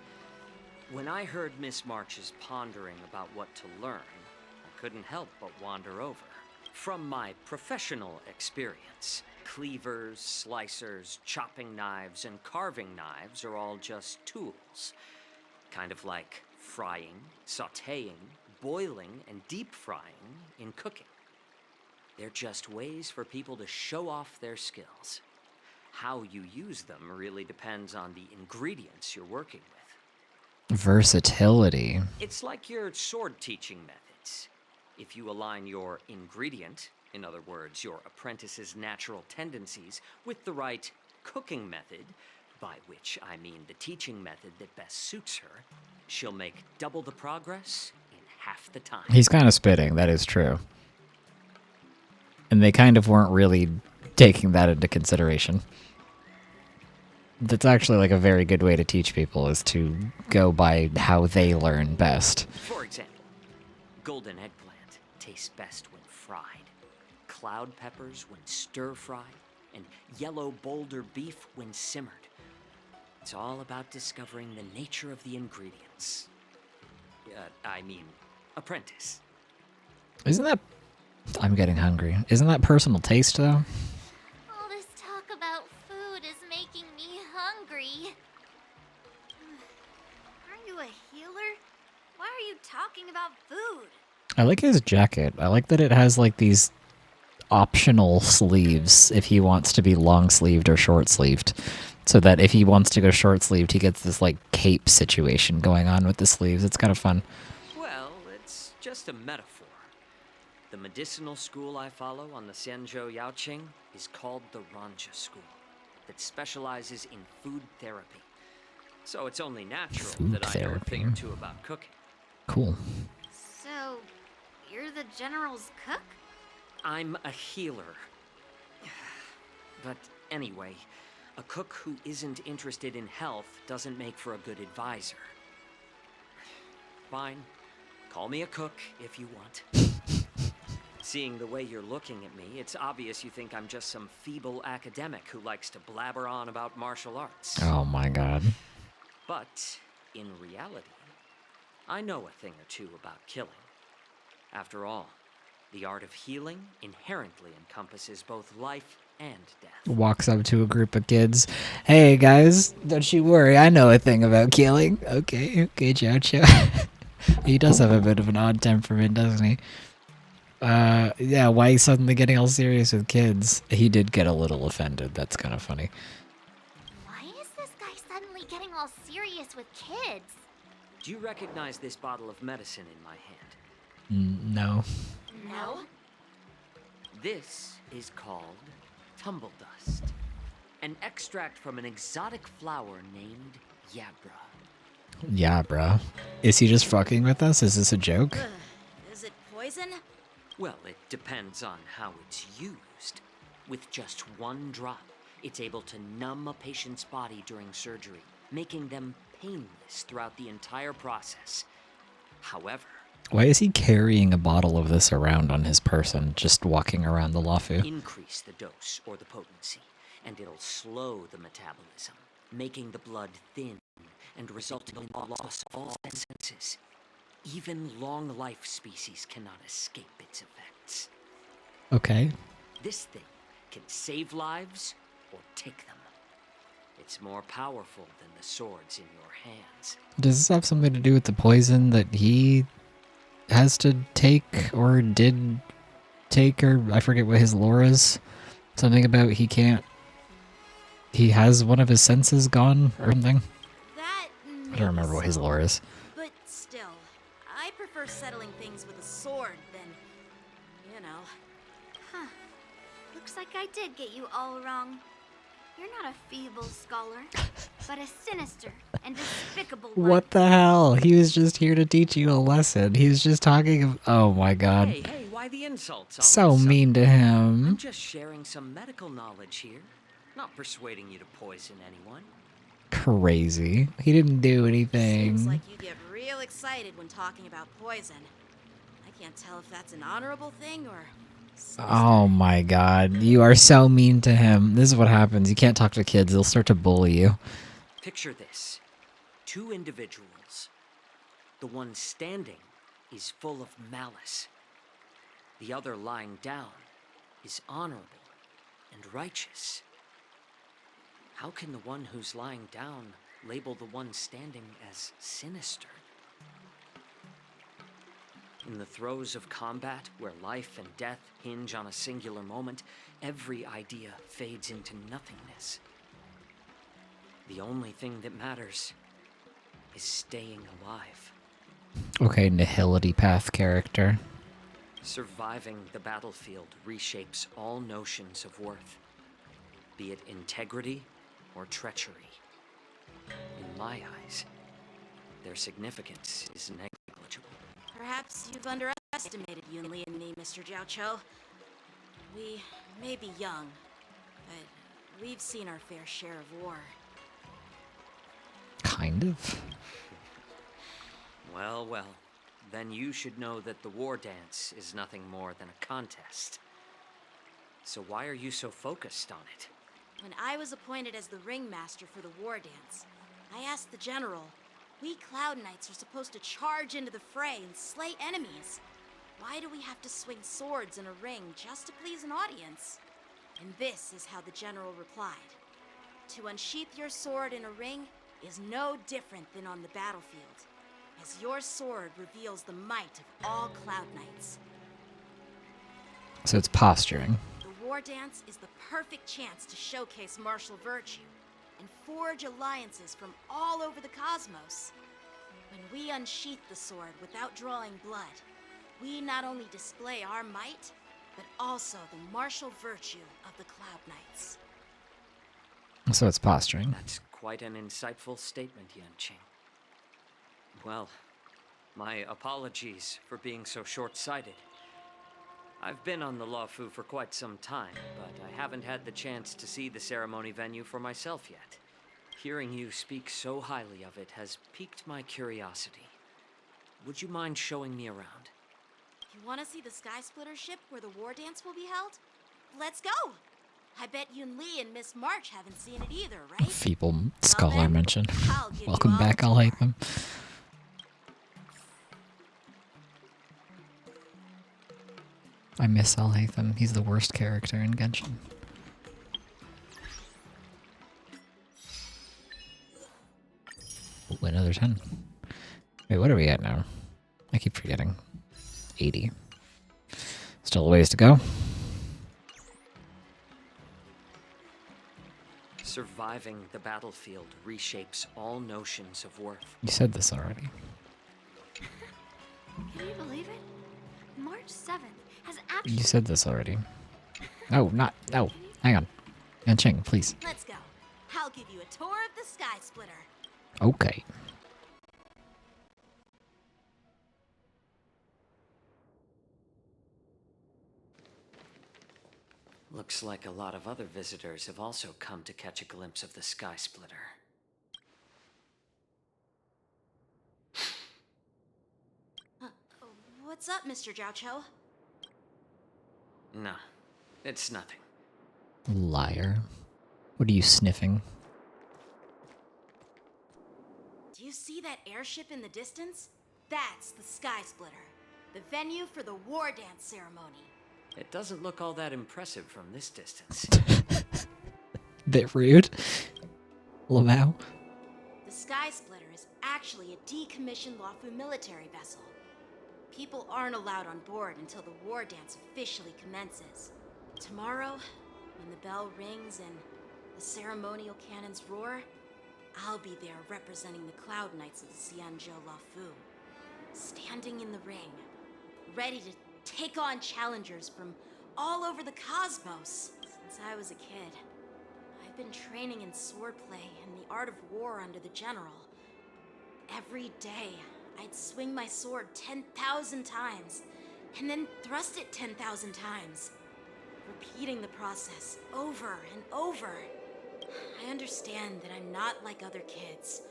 When I heard Miss March's pondering about what to learn, I couldn't help but wander over. From my professional experience, cleavers, slicers, chopping knives, and carving knives are all just tools. Kind of like frying, sautéing, boiling, and deep frying in cooking. They're just ways for people to show off their skills. How you use them really depends on the ingredients you're working with. Versatility. It's like your sword teaching methods. If you align your ingredient, in other words, your apprentice's natural tendencies, with the right cooking method, by which I mean the teaching method that best suits her, she'll make double the progress in half the time. He's kind of spitting, that is true. And they kind of weren't really taking that into consideration. That's actually like a very good way to teach people, is to go by how they learn best. For example, golden eggplant tastes best when fried, cloud peppers when stir-fried, and yellow boulder beef when simmered. It's all about discovering the nature of the ingredients. Apprentice. Isn't that... I'm getting hungry. Isn't that personal taste, though? All this talk about food is making me hungry. Aren't you a healer? Why are you talking about food? I like his jacket. I like that it has, like, these optional sleeves if he wants to be long-sleeved or short-sleeved. So that if he wants to go short-sleeved, he gets this, like, cape situation going on with the sleeves. It's kind of fun. Well, it's just a metaphor. The medicinal school I follow on the Xianzhou Yaoqing is called the Ranja School, that specializes in food therapy. So it's only natural that I know a thing or two about cooking. Cool. So, you're the General's cook? I'm a healer. But anyway, a cook who isn't interested in health doesn't make for a good advisor. Fine. Call me a cook if you want. Seeing the way you're looking at me, it's obvious you think I'm just some feeble academic who likes to blabber on about martial arts. Oh my god. But, in reality, I know a thing or two about killing. After all, the art of healing inherently encompasses both life and death. Walks up to a group of kids. Hey guys, don't you worry, I know a thing about killing. Okay, Chow Chow. He does have a bit of an odd temperament, doesn't he? Yeah, why he's suddenly getting all serious with kids? He did get a little offended, that's kind of funny. Why is this guy suddenly getting all serious with kids? Do you recognize this bottle of medicine in my hand? No. No? This is called tumble dust, an extract from an exotic flower named Yabra. Yeah, bro. Is he just fucking with us? Is this a joke? Is it poison? Well, it depends on how it's used. With just one drop, it's able to numb a patient's body during surgery, making them painless throughout the entire process. However, Why is he carrying a bottle of this around on his person, just walking around the Lafu? increase the dose or the potency, and it'll slow the metabolism, making the blood thin and resulting in loss of all senses. Even long-life species cannot escape its effects. Okay. This thing can save lives or take them. It's more powerful than the swords in your hands. Does this have something to do with the poison that he has to take or did take, or I forget what his lore is? Something about he can't he has one of his senses gone or something. That I don't remember what his lore is. But still, I prefer settling things with a sword than, you know. Huh. Looks like I did get you all wrong. You're not a feeble scholar, but a sinister and despicable one. What the hell? He was just here to teach you a lesson. He was just talking. Oh my god. Hey, why the insults? All of So a sudden? mean to him. I'm just sharing some medical knowledge here, not persuading you to poison anyone. Crazy. He didn't do anything. Seems like you get real excited when talking about poison. I can't tell if that's an honorable thing or... Oh my god. You are so mean to him. This is what happens. You can't talk to kids. They'll start to bully you. Picture this. 2 individuals. The one standing is full of malice. The other lying down is honorable and righteous. How can the one who's lying down label the one standing as sinister? In the throes of combat, where life and death hinge on a singular moment, every idea fades into nothingness. The only thing that matters is staying alive. Okay, Nihility Path character. Surviving the battlefield reshapes all notions of worth, be it integrity or treachery. In my eyes, their significance is negligible. Perhaps you've underestimated Yun Li and me, Mr. Jiao Cho. We may be young, but we've seen our fair share of war. Kind of. Well, then you should know that the Wardance is nothing more than a contest. So why are you so focused on it? When I was appointed as the ringmaster for the Wardance, I asked the general, we Cloud Knights are supposed to charge into the fray and slay enemies. Why do we have to swing swords in a ring just to please an audience? And this is how the general replied. To unsheath your sword in a ring is no different than on the battlefield, as your sword reveals the might of all Cloud Knights. So it's posturing. The Wardance is the perfect chance to showcase martial virtue and forge alliances from all over the cosmos. When we unsheath the sword without drawing blood, we not only display our might, but also the martial virtue of the Cloud Knights. So it's posturing. That's quite an insightful statement, Yanqing. Well, my apologies for being so short-sighted. I've been on the Luofu for quite some time, but I haven't had the chance to see the ceremony venue for myself yet. Hearing you speak so highly of it has piqued my curiosity. Would you mind showing me around? You want to see the Sky Splitter ship where the Wardance will be held? Let's go! I bet Yun Li and Miss March haven't seen it either, right? Feeble scholar then, mentioned. I'll give you Welcome all back, a I'll tour. hate them. I miss Alhaitham. He's the worst character in Genshin. Ooh, another 10. Wait, what are we at now? I keep forgetting. 80. Still a ways to go. Surviving the battlefield reshapes all notions of worth. You said this already. Can you believe it? March 7th has actually... You said this already. Oh, not... Oh, hang on. Yanqing, please. Let's go. I'll give you a tour of the Sky Splitter. Okay. Looks like a lot of other visitors have also come to catch a glimpse of the Sky Splitter. What's up, Mr. Jiao Cho? No, it's nothing. Liar. What are you sniffing? Do you see that airship in the distance? That's the Sky Splitter, the venue for the Wardance ceremony. It doesn't look all that impressive from this distance. Bit rude. Lamau. The Sky Splitter is actually a decommissioned Luofu military vessel. People aren't allowed on board until the Wardance officially commences. Tomorrow, when the bell rings and the ceremonial cannons roar, I'll be there representing the Cloud Knights of the Xianzhou Luofu, standing in the ring, ready to take on challengers from all over the cosmos. Since I was a kid, I've been training in swordplay and the art of war under the general. Every day, I'd swing my sword 10,000 times, and then thrust it 10,000 times, repeating the process over and over. I understand that I'm not like other kids.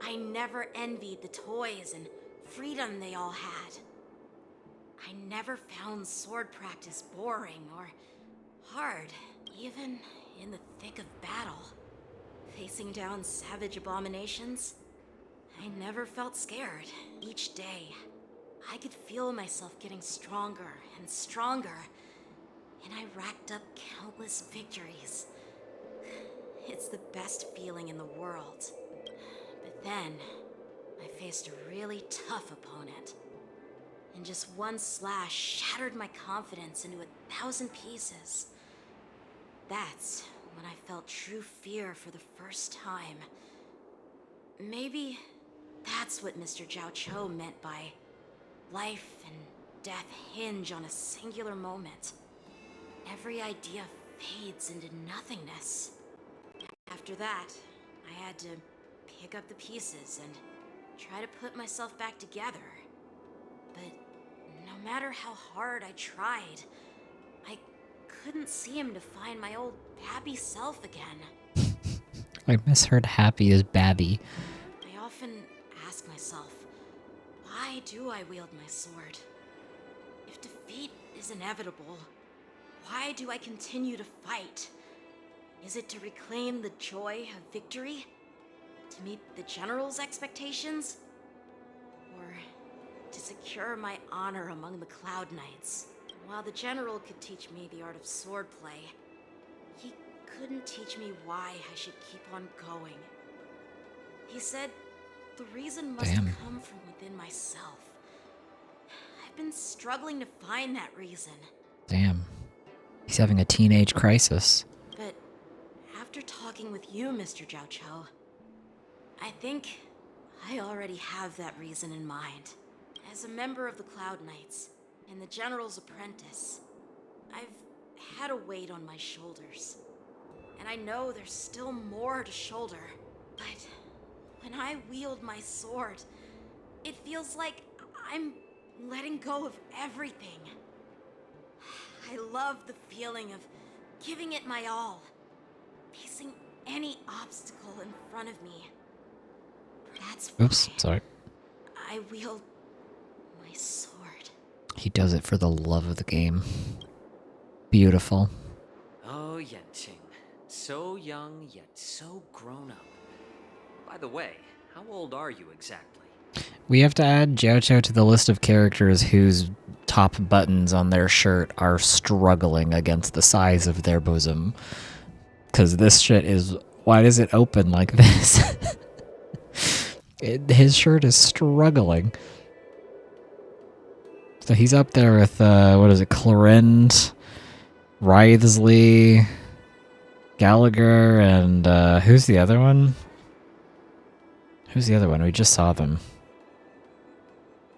I never envied the toys and freedom they all had. I never found sword practice boring or hard, even in the thick of battle. Facing down savage abominations, I never felt scared. Each day, I could feel myself getting stronger and stronger, and I racked up countless victories. It's the best feeling in the world. But then, I faced a really tough opponent, and just one slash shattered my confidence into 1,000 pieces. That's when I felt true fear for the first time. Maybe that's what Mr. Zhao Cho meant by life and death hinge on a singular moment. Every idea fades into nothingness. After that, I had to pick up the pieces and try to put myself back together. But no matter how hard I tried, I couldn't seem to find my old happy self again. I misheard happy as Babby. I often ask myself, why do I wield my sword? If defeat is inevitable, why do I continue to fight? Is it to reclaim the joy of victory? To meet the general's expectations? Or to secure my honor among the Cloud Knights? While the general could teach me the art of swordplay, he couldn't teach me why I should keep on going. He said the reason must come from within myself. I've been struggling to find that reason. Damn. He's having a teenage crisis. But after talking with you, Mr. Zhao Cho, I think I already have that reason in mind. As a member of the Cloud Knights and the General's apprentice, I've had a weight on my shoulders. And I know there's still more to shoulder. But when I wield my sword, it feels like I'm letting go of everything. I love the feeling of giving it my all, facing any obstacle in front of me. That's why sorry. I wield my sword. He does it for the love of the game. Beautiful. Oh, Yenqing. So young, yet so grown up. By the way, how old are you exactly? We have to add Jiaoqiu to the list of characters whose top buttons on their shirt are struggling against the size of their bosom. Because this shit is... Why does it open like this? His shirt is struggling. So he's up there with, what is it, Clorinde, Wriothesley, Gallagher, and who's the other one? Who's the other one? We just saw them.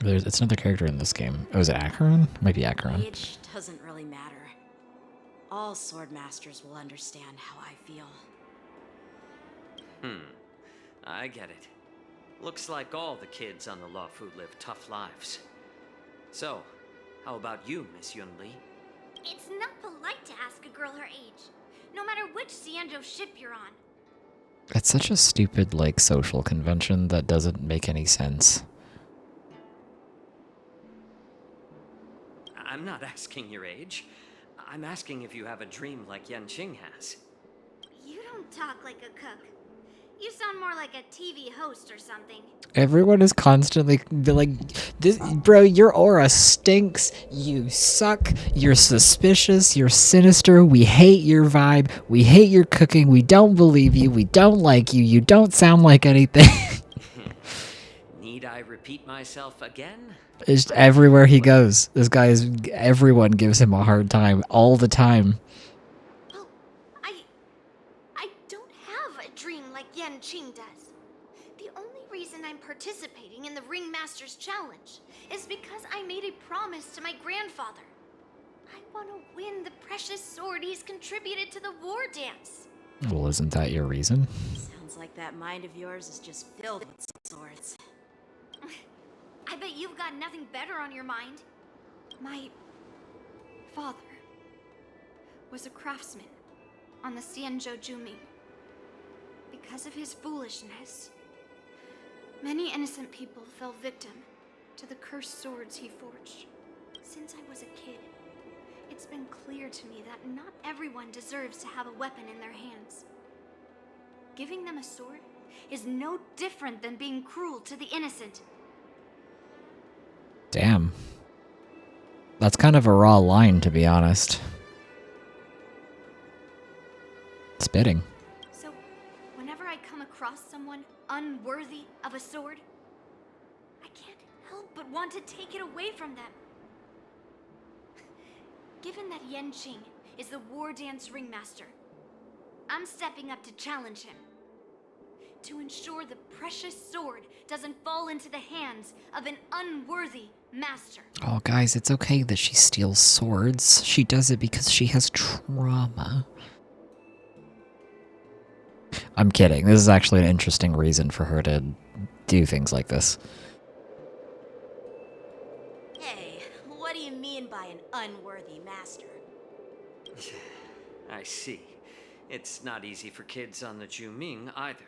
It's another character in this game. Oh, is it Acheron? It might be Acheron. Age doesn't really matter. All sword masters will understand how I feel. I get it. Looks like all the kids on the Luofu live tough lives. So, how about you, Miss Yunli? It's not polite to ask a girl her age, no matter which Xianzhou ship you're on. It's such a stupid, like, social convention that doesn't make any sense. I'm not asking your age. I'm asking if you have a dream like Yenqing has. You don't talk like a cook. You sound more like a TV host or something. Everyone is constantly like, "This, bro, your aura stinks. You suck. You're suspicious. You're sinister. We hate your vibe. We hate your cooking. We don't believe you. We don't like you. You don't sound like anything." Need I repeat myself again? Just everywhere he goes, this guy is. Everyone gives him a hard time all the time. Well, I like Yan Qing does. The only reason I'm participating in the Ringmaster's Challenge is because I made a promise to my grandfather. I want to win the precious sword he's contributed to the Wardance. Well, isn't that your reason? Sounds like that mind of yours is just filled with swords. I bet you've got nothing better on your mind. My father was a craftsman on the Xianzhou Juming. Because of his foolishness, many innocent people fell victim to the cursed swords he forged. Since I was a kid, it's been clear to me that not everyone deserves to have a weapon in their hands. Giving them a sword is no different than being cruel to the innocent. Damn. That's kind of a raw line, to be honest. Spitting. So, whenever I come across someone unworthy of a sword, I can't help but want to take it away from them. Given that Yan Qing is the Wardance Ringmaster, I'm stepping up to challenge him. To ensure the precious sword doesn't fall into the hands of an unworthy master. Oh, guys, it's okay that she steals swords. She does it because she has trauma. I'm kidding. This is actually an interesting reason for her to do things like this. Hey, what do you mean by an unworthy master? I see. It's not easy for kids on the Juming either.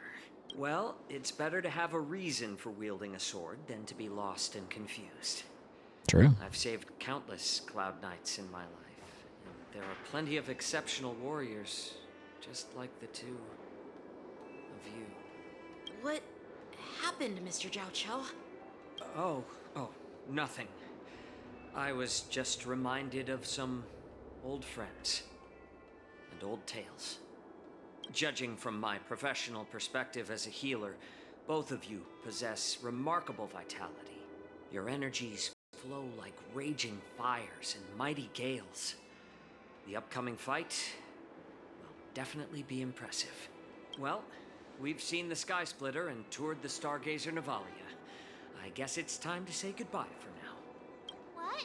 Well, it's better to have a reason for wielding a sword than to be lost and confused. True. I've saved countless Cloud Knights in my life, and there are plenty of exceptional warriors, just like the two of you. What happened, Mr. Zhao Cho? Oh, nothing. I was just reminded of some old friends and old tales. Judging from my professional perspective as a healer, both of you possess remarkable vitality. Your energies flow like raging fires and mighty gales. The upcoming fight will definitely be impressive. Well, we've seen the Sky Splitter and toured the Stargazer Navalia. I guess it's time to say goodbye for now. What?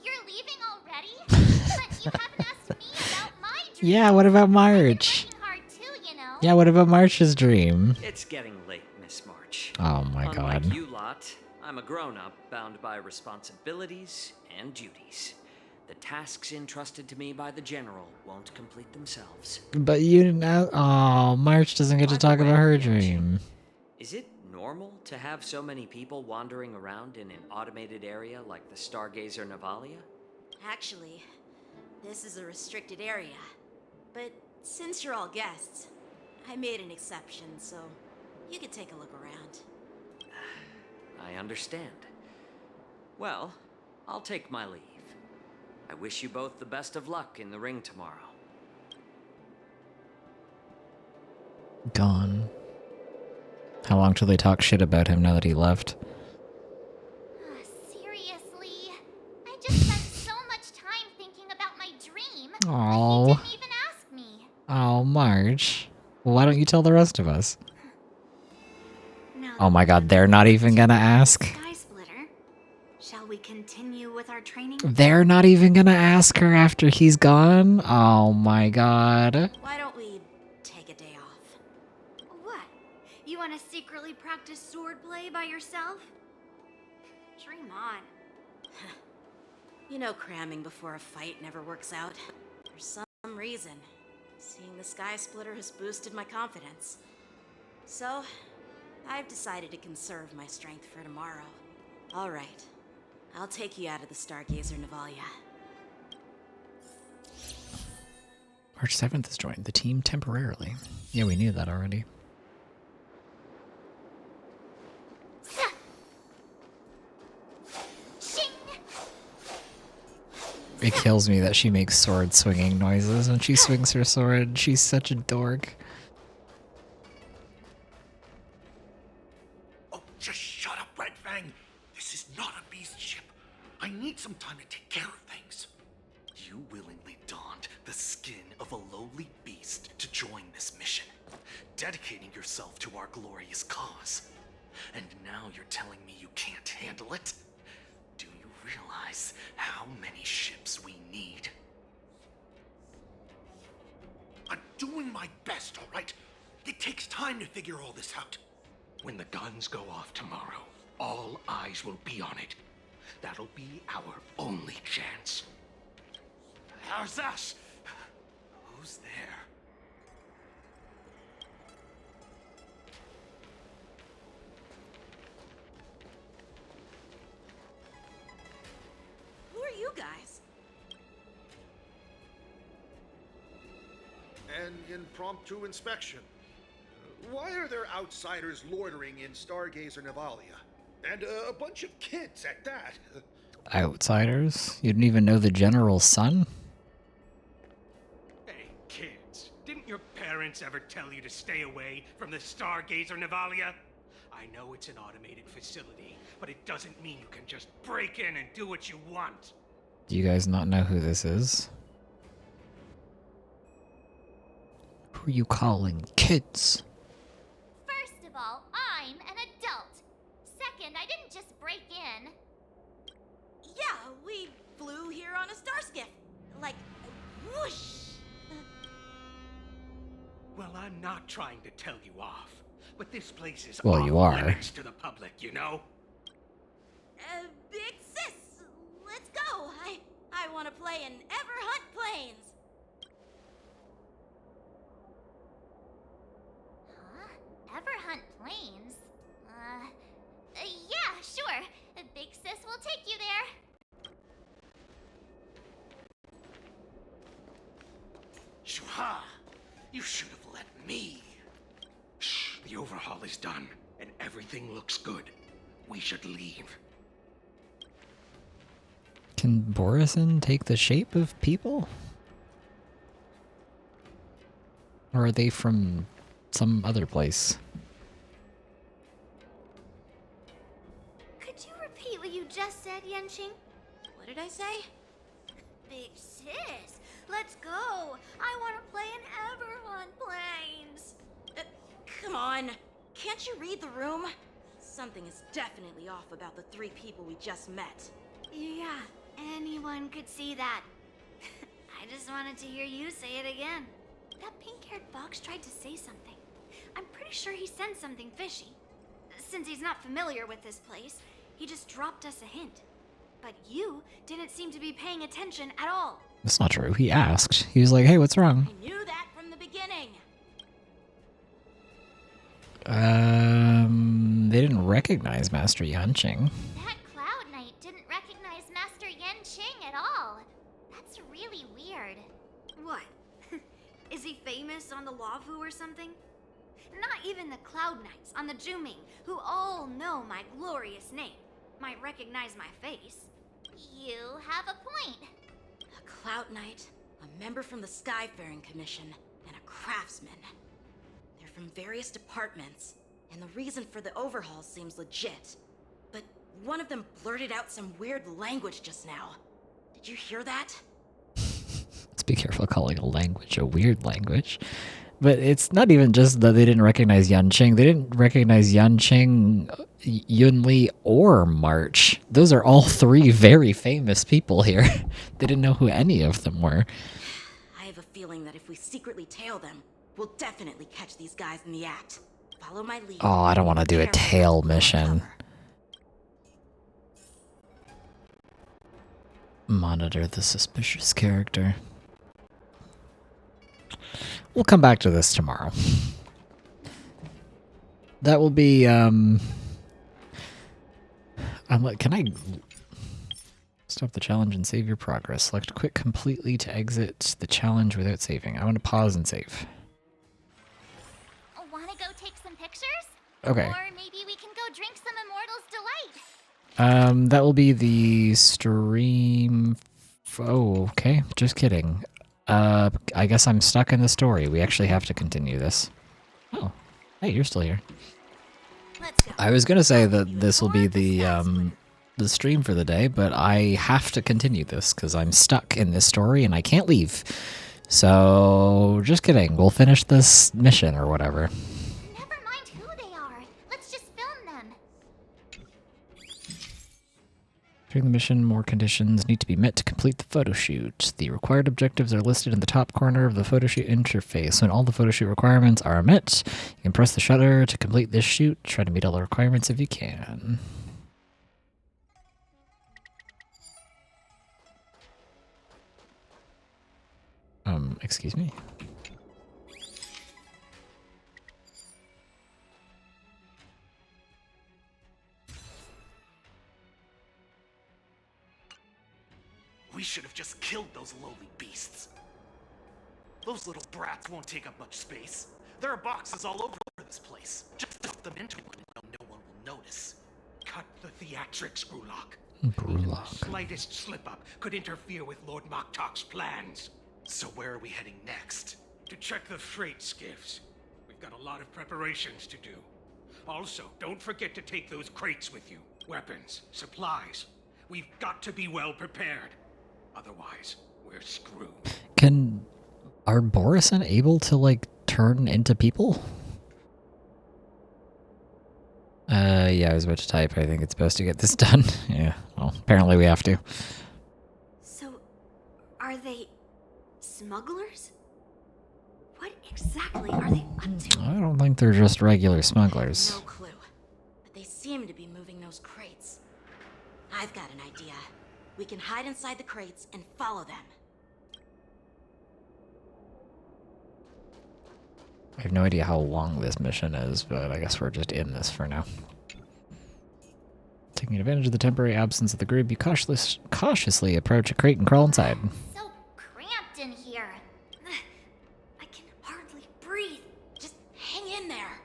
You're leaving already? But you haven't asked me about my dream. Yeah, what about March? I've been working hard too, you know. Yeah, what about March's dream? It's getting late, Miss March. Oh my Unlike god. you lot, I'm a grown-up bound by responsibilities and duties. The tasks entrusted to me by the General won't complete themselves. But you didn't ask. Oh, March doesn't get to By the talk way, about her Yanchi, dream. Is it normal to have so many people wandering around in an automated area like the Stargazer Navalia? Actually, this is a restricted area. But since you're all guests, I made an exception, so you could take a look around. I understand. Well, I'll take my leave. I wish you both the best of luck in the ring tomorrow. Gone. How long till they talk shit about him now that he left? Seriously? I just spent so much time thinking about my dream. Aw. You didn't even ask me. Oh, March. Why don't you tell the rest of us? Now Oh that my we've god, they're not even gonna ask? Sky Splitter, shall we continue with our training? They're not even gonna ask her after he's gone? Oh my god. Why don't we take a day off? What? You want to secretly practice swordplay by yourself? Dream on. You know cramming before a fight never works out. For some reason, seeing the Sky Splitter has boosted my confidence. So, I've decided to conserve my strength for tomorrow. Alright, I'll take you out of the Stargazer Navalia. March 7th has joined the team temporarily. Yeah, we knew that already. It kills me that she makes sword swinging noises when she swings her sword. She's such a dork. Oh, just shut up, Red Fang. This is not a beast ship. I need some time to take care of things. You willingly donned the skin of a lowly beast to join this mission. dedicating yourself to our glorious cause. And now you're telling me you can't handle it? Do you realize how many ships we need? I'm doing my best, all right? It takes time to figure all this out. When the guns go off tomorrow, all eyes will be on it. That'll be our only chance. How's that? Who's there? Who are you guys? An impromptu inspection. Why are there outsiders loitering in Stargazer Navalia? And a bunch of kids at that. Outsiders? You didn't even know the General's son? Hey, kids, didn't your parents ever tell you to stay away from the Stargazer Navalia? I know it's an automated facility, but it doesn't mean you can just break in and do what you want. Do you guys not know who this is? Who are you calling kids? First of all, I'm an adult. Second, I didn't just break in. Yeah, we flew here on a star skiff. Like, whoosh! Well, I'm not trying to tell you off, but this place is Well, off you are. limits to the public, you know? Big sis, let's go. I want to play in Ever Hunt Planes. Huh? Ever hunt planes? Yeah, sure. Big sis will take you there. Shuha! You should have let me. Shh, the overhaul is done, and everything looks good. We should leave. Can Borison take the shape of people? Or are they from some other place? Could you repeat what you just said, Yenqing? What did I say? Big sis, let's go. I want to play in Ever Hunt Planes. Come on. Can't you read the room? Something is definitely off about the three people we just met. Yeah, anyone could see that. I just wanted to hear you say it again. That pink-haired fox tried to say something. I'm pretty sure he sensed something fishy. Since he's not familiar with this place, he just dropped us a hint. But you didn't seem to be paying attention at all. That's not true. He asked. He was like, hey, what's wrong? I knew that from the beginning. They didn't recognize Master Yanqing. That Cloud Knight didn't recognize Master Yenqing at all. That's really weird. What? Is he famous on the Lavu or something? Not even the Cloud Knights on the Juming, who all know my glorious name, might recognize my face. You have a point. A Cloud Knight, a member from the Skyfaring Commission, and a craftsman. They're from various departments, and the reason for the overhaul seems legit. But one of them blurted out some weird language just now. Did you hear that? Let's be careful calling a language a weird language. But it's not even just that they didn't recognize Yanqing. They didn't recognize Yanqing, Yunli, or March. Those are all three very famous people here. They didn't know who any of them were. I have a feeling that if we secretly tail them, we'll definitely catch these guys in the act. Follow my lead. Oh, I don't want to do a tail mission. Monitor the suspicious character. We'll come back to this tomorrow. That will be, can I stop the challenge and save your progress? Select quit completely to exit the challenge without saving. I want to pause and save. Want to go take some pictures? Okay. Or maybe we can go drink some Immortal's Delight. That will be the stream. Oh, okay. Just kidding. I guess I'm stuck in the story. We actually have to continue this. Oh, hey, you're still here. Let's go. I was gonna say that this will be the stream for the day, but I have to continue this because I'm stuck in this story and I can't leave. So, just kidding. We'll finish this mission or whatever. During the mission, more conditions need to be met to complete the photo shoot. The required objectives are listed in the top corner of the photo shoot interface. When all the photo shoot requirements are met, you can press the shutter to complete this shoot. Try to meet all the requirements if you can. Excuse me? We should have just killed those lowly beasts. Those little brats won't take up much space. There are boxes all over this place. Just dump them into one and no one will notice. Cut the theatrics, Grulok. Brulok. The slightest slip-up could interfere with Lord Moktok's plans. So where are we heading next? To check the freight skiffs. We've got a lot of preparations to do. Also, don't forget to take those crates with you. Weapons, supplies. We've got to be well prepared. Otherwise, we're screwed. Are Borisin able to, like, turn into people? Yeah, I was about to type. I think it's supposed to get this done. Yeah, well, apparently we have to. So, are they smugglers? What exactly are they up to? I don't think they're just regular smugglers. No clue. But they seem to be moving those crates. I've got an idea. We can hide inside the crates and follow them. I have no idea how long this mission is, but I guess we're just in this for now. Taking advantage of the temporary absence of the group, you cautiously approach a crate and crawl inside. So cramped in here. I can hardly breathe. Just hang in there.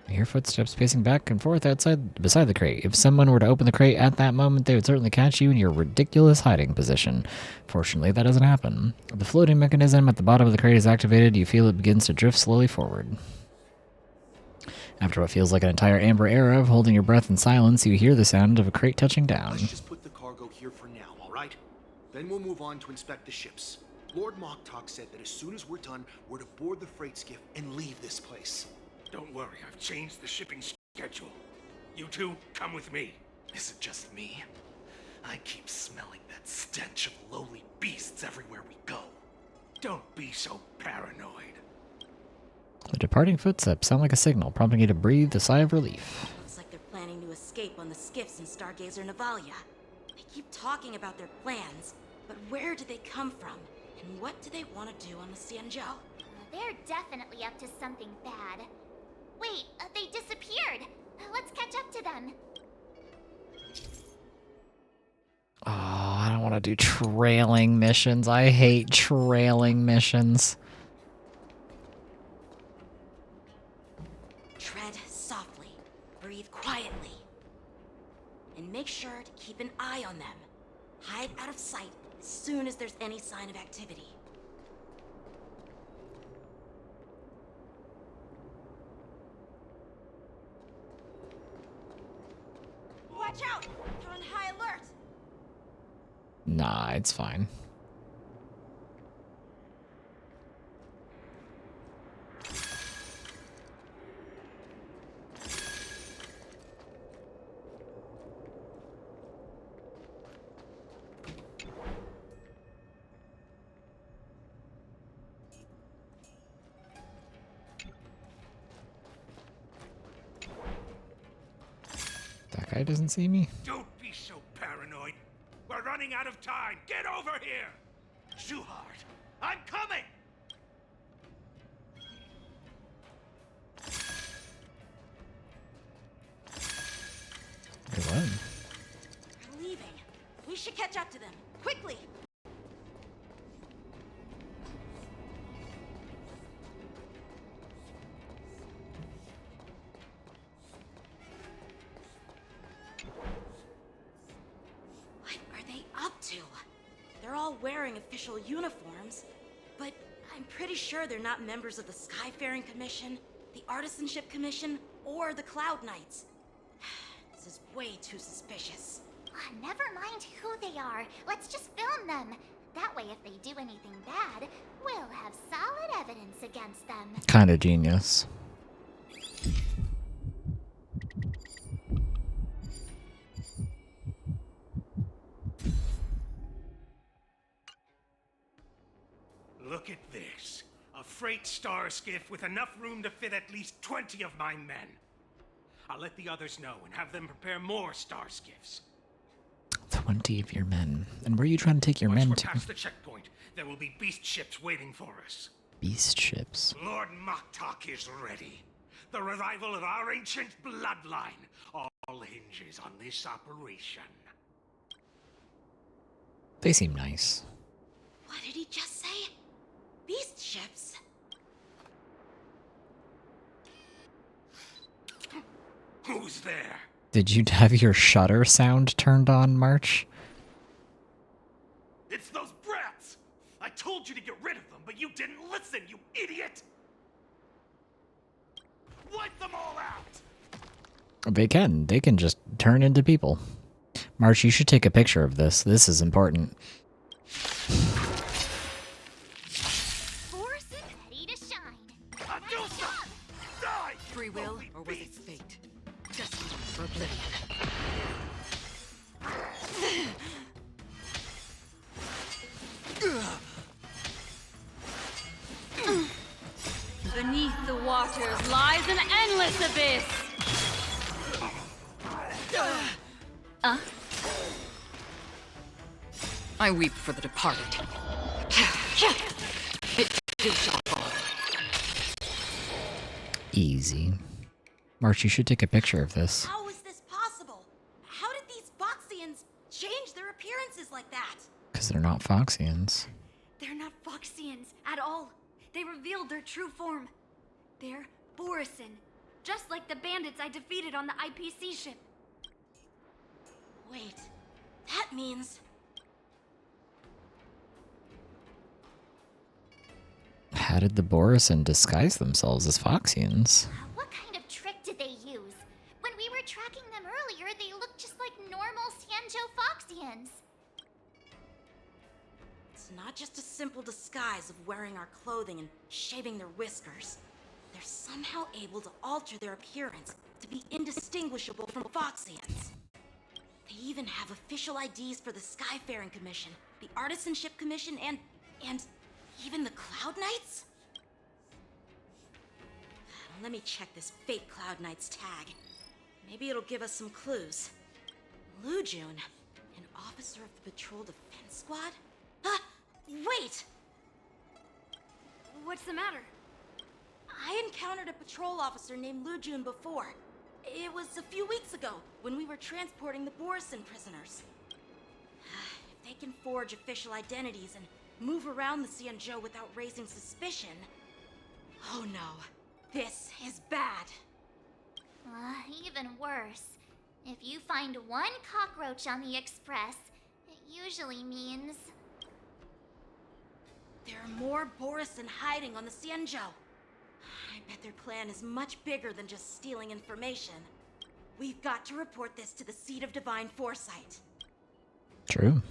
You hear footsteps pacing back and forth beside the crate. If someone were to open the crate at that moment, they would certainly catch you in your ridiculous hiding position. Fortunately, that doesn't happen. The floating mechanism at the bottom of the crate is activated. You feel it begins to drift slowly forward. After what feels like an entire amber era of holding your breath in silence, you hear the sound of a crate touching down. Let's just put the cargo here for now, all right? Then we'll move on to inspect the ships. Lord Moktok said that as soon as we're done, we're to board the freight skiff and leave this place. Don't worry, I've changed the shipping schedule. You two, come with me. Is it just me? I keep smelling that stench of lowly beasts everywhere we go. Don't be so paranoid. The departing footsteps sound like a signal, prompting you to breathe a sigh of relief. Looks like they're planning to escape on the skiffs in Stargazer Navalia. They keep talking about their plans, but where do they come from? And what do they want to do on the Xianzhou? They're definitely up to something bad. Wait, they disappeared. Let's catch up to them. Oh, I don't want to do trailing missions. I hate trailing missions. Tread softly, breathe quietly, and make sure to keep an eye on them. Hide out of sight as soon as there's any sign of activity. Watch out! They're on high alert! Nah, it's fine. That guy doesn't see me? Don't be so paranoid. We're running out of time. Get over here! Shuhard, I'm coming! Wait, what? They're leaving. We should catch up to them. Quickly! What are they up to? They're all wearing official uniforms, but I'm pretty sure they're not members of the Skyfaring Commission, the Artisanship Commission, or the Cloud Knights. This is way too suspicious. Never mind who they are. Let's just film them. That way, if they do anything bad, we'll have solid evidence against them. Kind of genius. freight star skiff with enough room to fit at least 20 of my men. I'll let the others know and have them prepare more star skiffs. 20 of your men. And where are you trying to take your Once men we're to? past the checkpoint, there will be beast ships waiting for us. Beast ships. Lord Moktok is ready. The revival of our ancient bloodline all hinges on this operation. They seem nice. What did he just say? Beast ships? Who's there? Did you have your shutter sound turned on, March? It's those brats! I told you to get rid of them, but you didn't listen, you idiot! Wipe them all out! They can. They can just turn into people. March, you should take a picture of this. This is important. Force it ready to shine. Adusa! Die! Free will, or was it fate? Destiny for oblivion. Beneath the waters lies an endless abyss. I weep for the departed. It too shall fall. Easy. March, you should take a picture of this. How is this possible? How did these Foxians change their appearances like that? Because they're not Foxians. They're not Foxians at all. They revealed their true form. They're Borisin, just like the bandits I defeated on the IPC ship. Wait, that means... How did the Borisin disguise themselves as Foxians? What kind of trick did they use? When we were tracking them earlier, they looked just like normal Sanjo Foxians. It's not just a simple disguise of wearing our clothing and shaving their whiskers. They're somehow able to alter their appearance to be indistinguishable from Foxians. They even have official IDs for the Skyfaring Commission, the Artisanship Commission, and even the Cloud Knights? Let me check this fake Cloud Knight's tag. Maybe it'll give us some clues. Lujun, an officer of the Patrol Defense Squad? Wait! What's the matter? I encountered a patrol officer named Lujun before. It was a few weeks ago, when we were transporting the Borisin prisoners. If they can forge official identities and move around the Xianzhou without raising suspicion... Oh no, this is bad. Even worse. If you find one cockroach on the Express, it usually means... There are more Borisin hiding on the Xianzhou. I bet their plan is much bigger than just stealing information. We've got to report this to the Seat of Divine Foresight. True.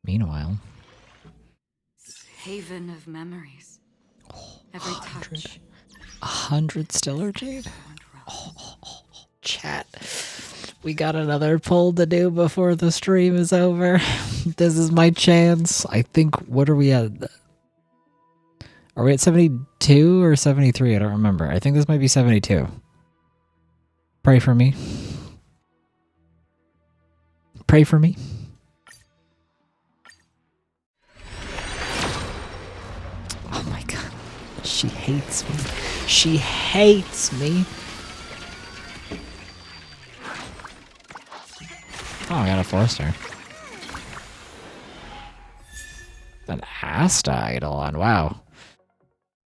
Meanwhile... Haven of memories. Every touch. 100 Stellar Jade? Chat. We got another pull to do before the stream is over. This is my chance. I think, what are we at? Are we at 72 or 73? I don't remember. I think this might be 72. Pray for me. Pray for me. Oh my god. She hates me. She hates me. Oh, I got a 4-star. An Asta Eidolon. Wow.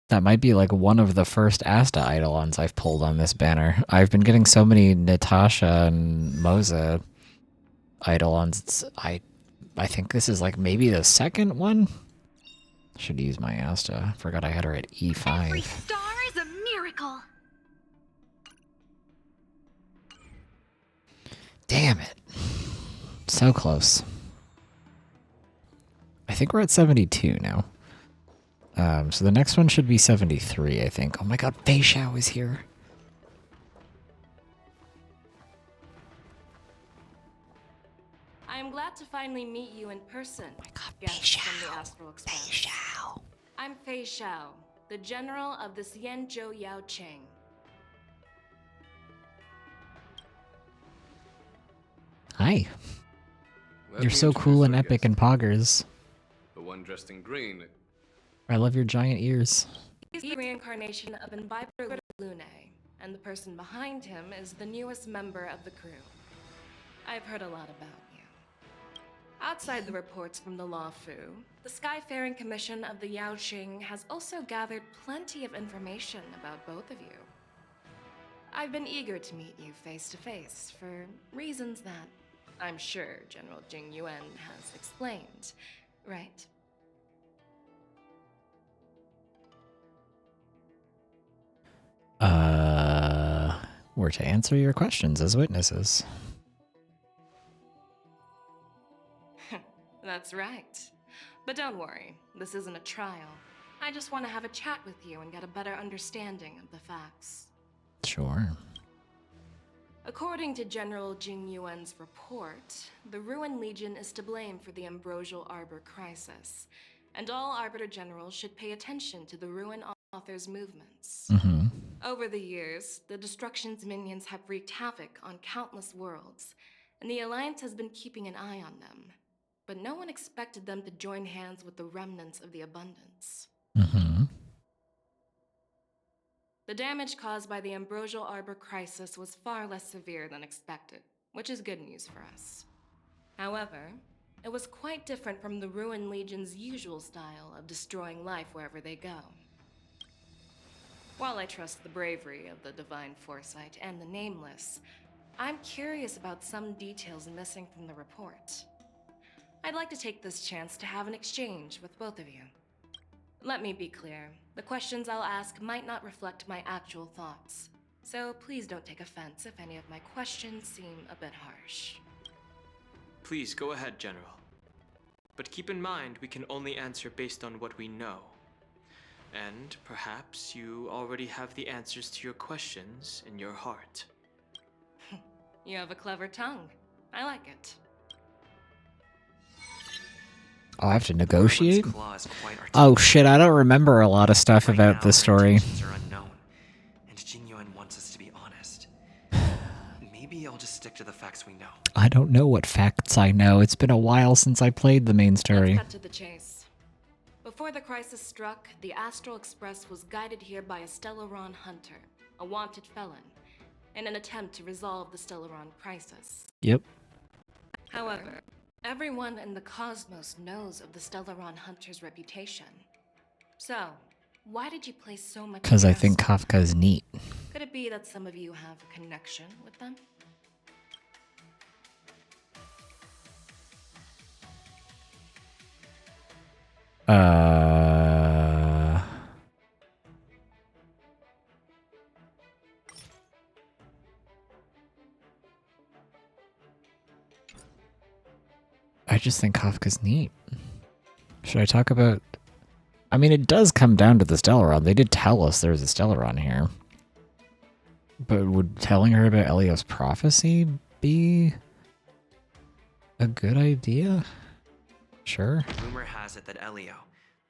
That might be like one of the first Asta Eidolons I've pulled on this banner. I've been getting so many Natasha and Moza Eidolons. I think this is like maybe the second one. Should use my Asta. Forgot I had her at E5. Every star is a miracle. Damn it. So close. I think we're at 72 now. So the next one should be 73, I think. Oh my god, Fei Xiao is here. I am glad to finally meet you in person, guests from the Astral Express. I'm Fei Xiao, the general of the Xianzhou Yao Cheng. Hi. Let You're me so introduce cool and our epic guest. and poggers. The one dressed in green. I love your giant ears. He's the reincarnation of Imbiber Lune, and the person behind him is the newest member of the crew. I've heard a lot about you. Outside the reports from the Law Fu, the Skyfaring Commission of the Yaoqing has also gathered plenty of information about both of you. I've been eager to meet you face to face for reasons that I'm sure General Jing Yuan has explained, right? We're to answer your questions as witnesses. That's right. But don't worry, this isn't a trial. I just want to have a chat with you and get a better understanding of the facts. Sure. According to General Jing Yuan's report, the Ruin Legion is to blame for the Ambrosial Arbor crisis, and all Arbiter Generals should pay attention to the Ruin Author's movements. Mm-hmm. Over the years, the Destruction's minions have wreaked havoc on countless worlds, and the Alliance has been keeping an eye on them. But no one expected them to join hands with the remnants of the Abundance. Mm-hmm. The damage caused by the Ambrosial Arbor crisis was far less severe than expected, which is good news for us. However, it was quite different from the Ruin Legion's usual style of destroying life wherever they go. While I trust the bravery of the Divine Foresight and the Nameless, I'm curious about some details missing from the report. I'd like to take this chance to have an exchange with both of you. Let me be clear, the questions I'll ask might not reflect my actual thoughts, so please don't take offense if any of my questions seem a bit harsh. Please go ahead, General. But keep in mind we can only answer based on what we know. And perhaps you already have the answers to your questions in your heart. You have a clever tongue. I like it. Oh, I have to negotiate? Claw is quite Oh shit, I don't remember a lot of stuff Right about now, this our story. intentions are unknown, and Jing Yuan wants us to be honest. Maybe I'll just stick to the facts we know. I don't know what facts I know. It's been a while since I played the main story. Let's cut to the chase. Before the crisis struck, the Astral Express was guided here by a Stellaron hunter, a wanted felon, in an attempt to resolve the Stellaron crisis. Yep. However, everyone in the cosmos knows of the Stellaron hunter's reputation. So, why did you place so much Because I trust? think Kafka's neat. Could it be that some of you have a connection with them? I just think Kafka's neat. Should I talk about... I mean, it does come down to the Stellaron. They did tell us there's a Stellaron here. But would telling her about Elio's prophecy be a good idea? Sure. Rumor has it that Elio,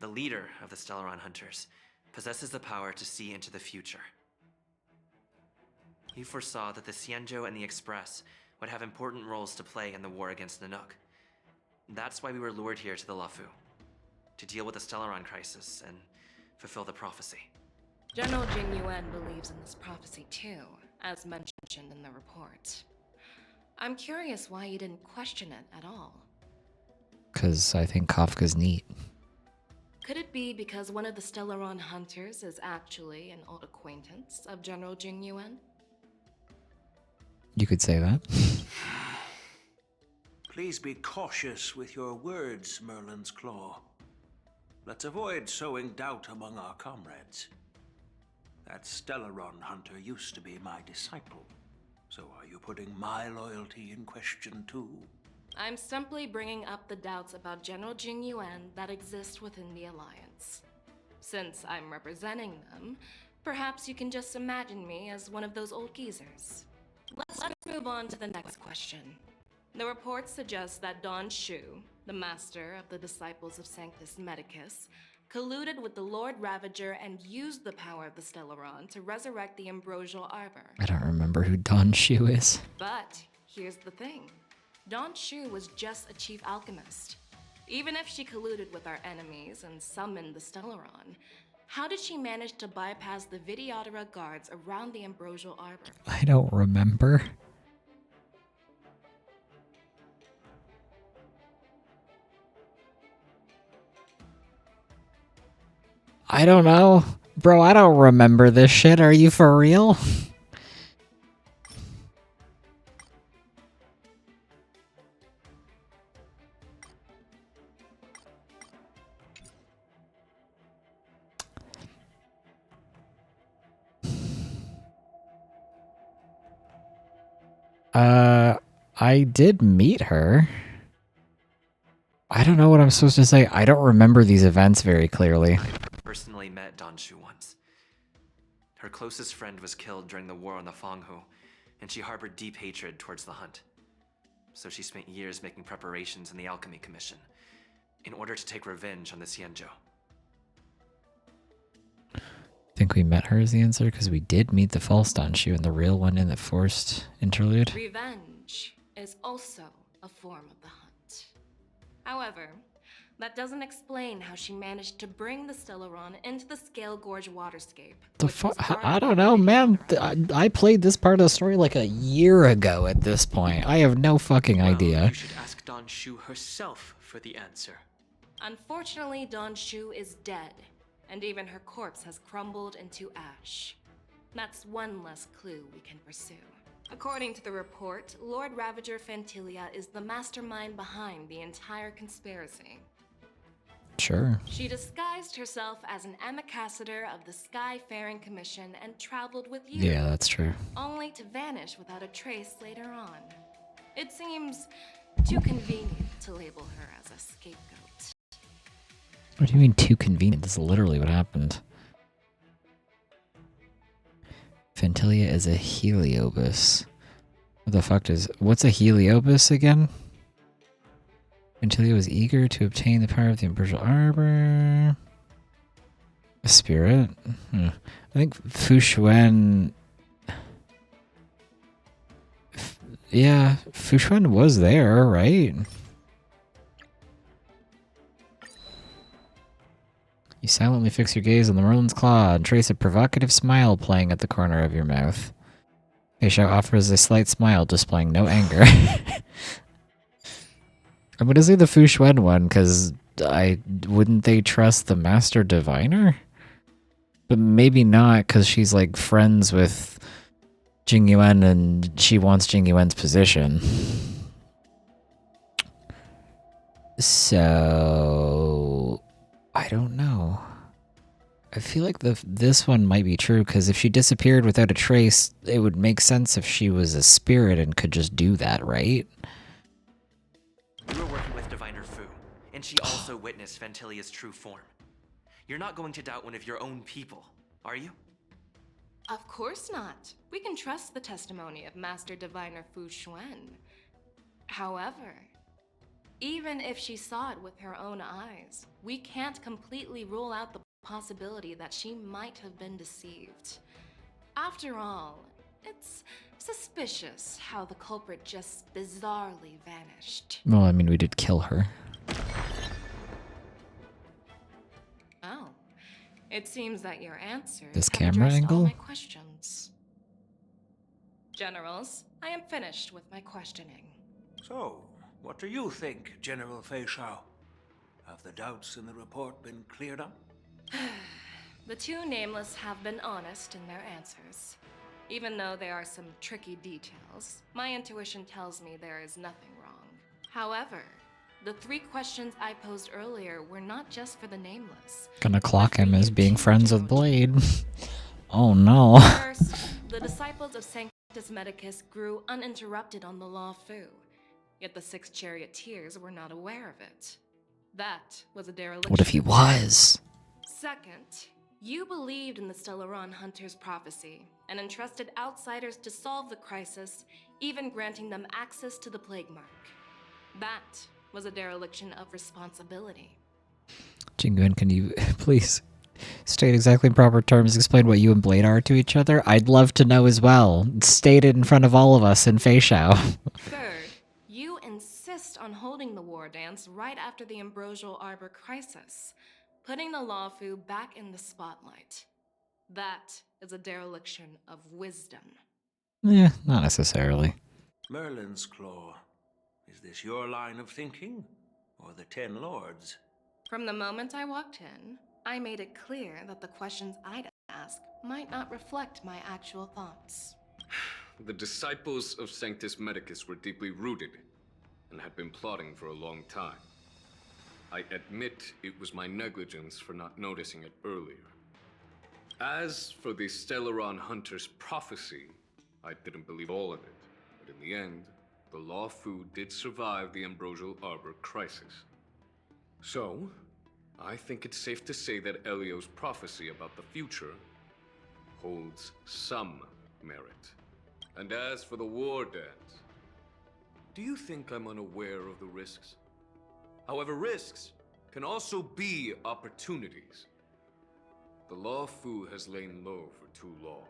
the leader of the Stellaron Hunters, possesses the power to see into the future. He foresaw that the Xianzhou and the Express would have important roles to play in the war against Nanook. That's why we were lured here to the Lafu, to deal with the Stellaron crisis and fulfill the prophecy. General Jing Yuan believes in this prophecy too, as mentioned in the report. I'm curious why you didn't question it at all. Because I think Kafka's neat. Could it be because one of the Stellaron hunters is actually an old acquaintance of General Jing Yuan? You could say that. Please be cautious with your words, Merlin's Claw. Let's avoid sowing doubt among our comrades. That Stellaron hunter used to be my disciple. So are you putting my loyalty in question too? I'm simply bringing up the doubts about General Jing Yuan that exist within the Alliance. Since I'm representing them, perhaps you can just imagine me as one of those old geezers. Let's move on to the next question. The report suggests that Don Shu, the master of the disciples of Sanctus Medicus, colluded with the Lord Ravager and used the power of the Stellaron to resurrect the Ambrosial Arbor. I don't remember who Don Shu is. But here's the thing. Don Shu was just a chief alchemist. Even if she colluded with our enemies and summoned the Stellaron, how did she manage to bypass the Videodora guards around the Ambrosial Arbor? I don't remember. I don't know. Bro, I don't remember this shit. Are you for real? I did meet her. I don't know what I'm supposed to say. I don't remember these events very clearly. Personally met Don Shu once. Her closest friend was killed during the war on the Fanghu, and she harbored deep hatred towards the hunt. So she spent years making preparations in the Alchemy Commission, in order to take revenge on the Xianzhou. Think we met her is the answer, because we did meet the false Don Shu and the real one in the forced interlude. Revenge is also a form of the hunt. However, that doesn't explain how she managed to bring the Stellaron into the Scale Gorge waterscape. The fuck? I don't know, man. I played this part of the story like a year ago at this point. I have no fucking idea. You should ask Don Shu herself for the answer. Unfortunately, Don Shu is dead, and even her corpse has crumbled into ash. That's one less clue we can pursue. According to the report, Lord Ravager Fantilia is the mastermind behind the entire conspiracy. Sure. She disguised herself as an ambassador of the Skyfaring Commission and traveled with you. Yeah, that's true. Only to vanish without a trace later on. It seems too convenient to label her as a scapegoat. What do you mean too convenient? This is literally what happened. Fantilia is a Heliobus. What the fuck what's a Heliobus again? Fantilia was eager to obtain the power of the Ambrosial Arbor. A spirit? I think Fushuen... Yeah, Fushuen was there, right? You silently fix your gaze on the Merlin's Claw and trace a provocative smile playing at the corner of your mouth. Feishao offers a slight smile, displaying no anger. I'm gonna say the Fushuen one, because wouldn't they trust the Master Diviner? But maybe not, because she's like friends with Jing Yuan and she wants Jing Yuan's position. So... I don't know. I feel like this one might be true, because if she disappeared without a trace, it would make sense if she was a spirit and could just do that, right? You were working with Diviner Fu, and she also witnessed Fantilia's true form. You're not going to doubt one of your own people, are you? Of course not. We can trust the testimony of Master Diviner Fu Xuan. However, even if she saw it with her own eyes, we can't completely rule out the possibility that she might have been deceived. After all, it's suspicious how the culprit just bizarrely vanished. Well, I mean, we did kill her. Oh, it seems that your answer This camera angle? all my questions. Generals, I am finished with my questioning. So, what do you think, General Feishao? Have the doubts in the report been cleared up? The two nameless have been honest in their answers. Even though there are some tricky details, my intuition tells me there is nothing wrong. However, the three questions I posed earlier were not just for the nameless. Gonna clock him as being friends with Blade. Oh no. First, the disciples of Sanctus Medicus grew uninterrupted on the Law Fu. Yet the six charioteers were not aware of it. That was a dereliction. What if he was? Second, You believed in the Stellaron Hunter's prophecy and entrusted outsiders to solve the crisis, even granting them access to the plague mark. That was a dereliction of responsibility. Jingyuan, can you please state exactly in proper terms, explain what you and Blade are to each other? I'd love to know as well. State it in front of all of us in Fei Shao. Third, you insist on holding the Wardance right after the Ambrosial Arbor crisis, putting the Lawfu back in the spotlight. That is a dereliction of wisdom. Yeah, not necessarily. Merlin's Claw. Is this your line of thinking? Or the Ten Lords? From the moment I walked in, I made it clear that the questions I'd ask might not reflect my actual thoughts. The disciples of Sanctus Medicus were deeply rooted and had been plotting for a long time. I admit it was my negligence for not noticing it earlier. As for the Stellaron Hunter's prophecy, I didn't believe all of it, but in the end, the Lawfu did survive the Ambrosial Arbor crisis. So, I think it's safe to say that Elio's prophecy about the future holds some merit. And as for the Wardance, do you think I'm unaware of the risks? However, risks can also be opportunities. The Lawfu has lain low for too long.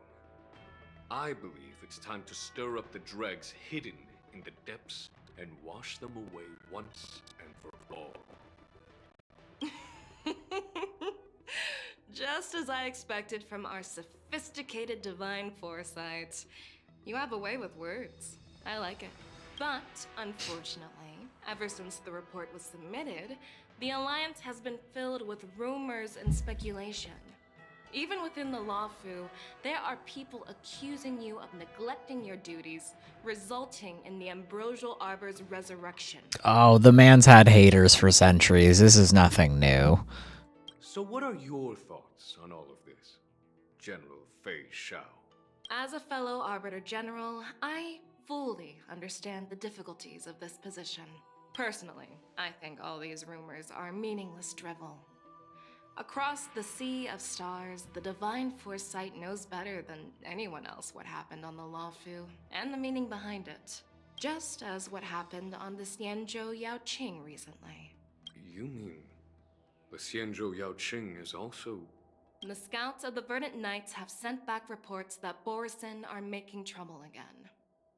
I believe it's time to stir up the dregs hidden in the depths and wash them away once and for all. Just as I expected from our sophisticated divine foresight. You have a way with words. I like it. But, unfortunately, ever since the report was submitted, the Alliance has been filled with rumors and speculation. Even within the Lawfu, there are people accusing you of neglecting your duties, resulting in the Ambrosial Arbor's resurrection. Oh, the man's had haters for centuries. This is nothing new. So what are your thoughts on all of this, General Fei Shao? As a fellow Arbiter General, I fully understand the difficulties of this position. Personally, I think all these rumors are meaningless drivel. Across the sea of stars, the divine foresight knows better than anyone else what happened on the Lawfu and the meaning behind it. Just as what happened on the Xianzhou Yaoqing recently. You mean the Xianzhou Yaoqing is also... The scouts of the Verdant Knights have sent back reports that Borisin are making trouble again.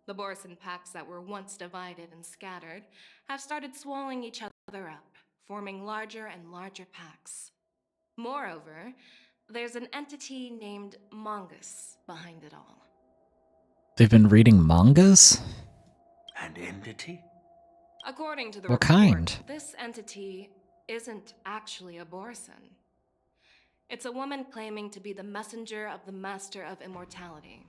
The Borisin packs that were once divided and scattered have started swallowing each other up, forming larger and larger packs. Moreover, there's an entity named Mongus behind it all. They've been reading mangas? An entity? According to the What report, kind? this entity isn't actually a Borisin. It's a woman claiming to be the messenger of the Master of Immortality.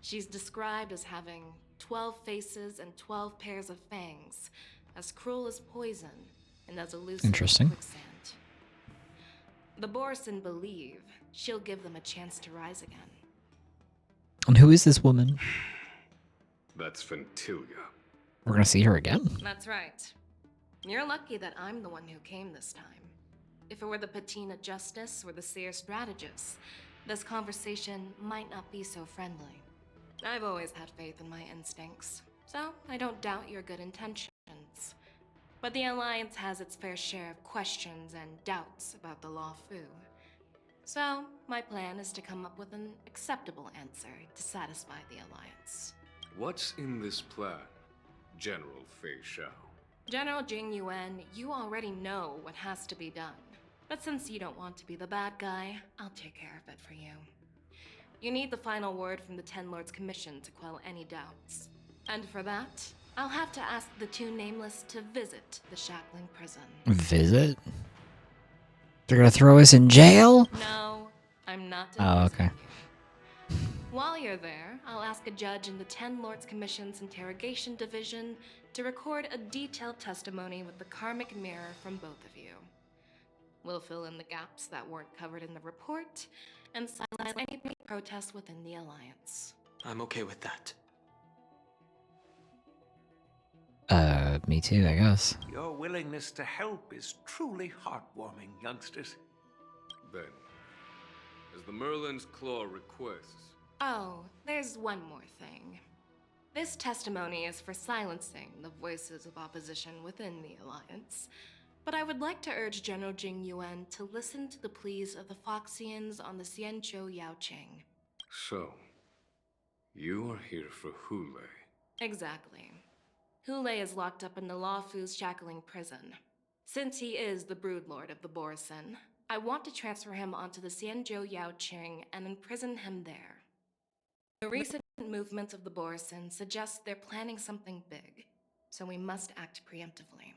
She's described as having 12 faces and 12 pairs of fangs, as cruel as poison, and as elusive as quicksand. The Borisin believe she'll give them a chance to rise again. And who is this woman? That's Ventilia. We're gonna see her again? That's right. You're lucky that I'm the one who came this time. If it were the Patina Justice or the Seer Strategist, this conversation might not be so friendly. I've always had faith in my instincts, so I don't doubt your good intentions. But the Alliance has its fair share of questions and doubts about the Lawfu. So, my plan is to come up with an acceptable answer to satisfy the Alliance. What's in this plan, General Fei Shao? General Jing Yuan, you already know what has to be done. But since you don't want to be the bad guy, I'll take care of it for you. You need the final word from the Ten Lords Commission to quell any doubts. And for that, I'll have to ask the two Nameless to visit the Shackling prison. Visit? They're gonna throw us in jail? No, I'm not. Oh, okay. While you're there, I'll ask a judge in the Ten Lords Commission's Interrogation Division to record a detailed testimony with the karmic mirror from both of you. We'll fill in the gaps that weren't covered in the report, and silence any protests within the Alliance. I'm okay with that. Me too, I guess. Your willingness to help is truly heartwarming, youngsters. Then, As the Merlin's Claw requests. Oh, there's one more thing. This testimony is for silencing the voices of opposition within the Alliance. But I would like to urge General Jing Yuan to listen to the pleas of the Foxians on the Xianzhou Yaoqing. So, you are here for Hule. Exactly. Hule is locked up in the Law Fu's shackling prison. Since he is the broodlord of the Borison, I want to transfer him onto the Xianzhou Yaoqing and imprison him there. The recent movements of the Borison suggest they're planning something big, so we must act preemptively.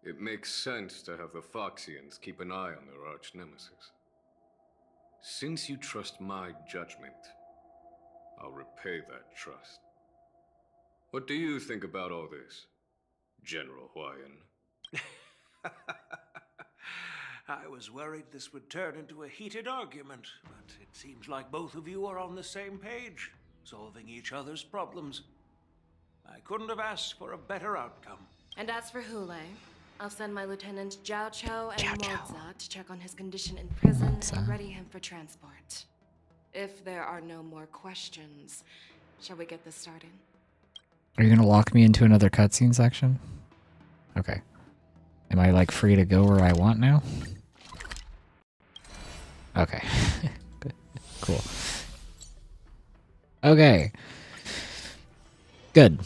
It makes sense to have the Foxians keep an eye on their arch-nemesis. Since you trust my judgment, I'll repay that trust. What do you think about all this, General Huayan? I was worried this would turn into a heated argument, but it seems like both of you are on the same page, solving each other's problems. I couldn't have asked for a better outcome. And as for Hule, I'll send my Lieutenant Zhao Chou and Moza to check on his condition in prison and ready him for transport. If there are no more questions, shall we get this started? Are you gonna lock me into another cutscene section? Okay. Am I like free to go where I want now? Okay. Cool. Okay. Good.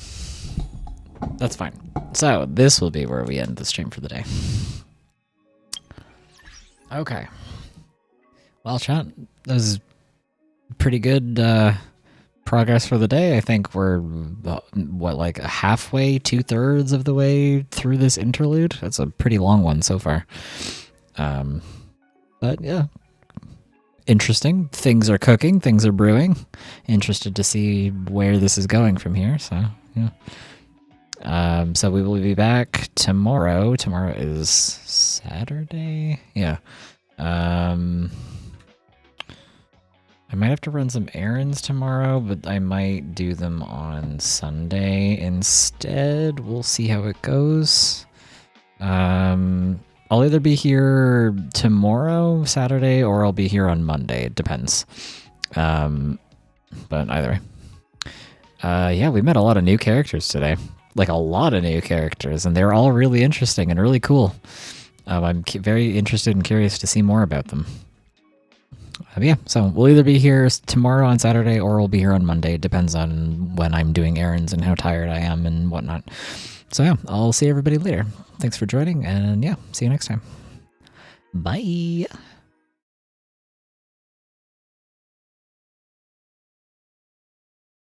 That's fine. So, this will be where we end the stream for the day. Okay. Well, chat, that was pretty good progress for the day. I think we're, what, like halfway, 2/3 of the way through this interlude? That's a pretty long one so far. But yeah. Interesting. Things are cooking. Things are brewing. Interested to see where this is going from here. So, yeah. So we will be back tomorrow. Tomorrow is Saturday? Yeah. I might have to run some errands tomorrow, but I might do them on Sunday instead. We'll see how it goes. I'll either be here tomorrow, Saturday, or I'll be here on Monday. It depends. But either way. Yeah, we met a lot of new characters today. Like a lot of new characters, and they're all really interesting and really cool. I'm very interested and curious to see more about them. Yeah, so we'll either be here tomorrow on Saturday or we'll be here on Monday. It depends on when I'm doing errands and how tired I am and whatnot. So yeah, I'll see everybody later. Thanks for joining, and yeah, see you next time. Bye!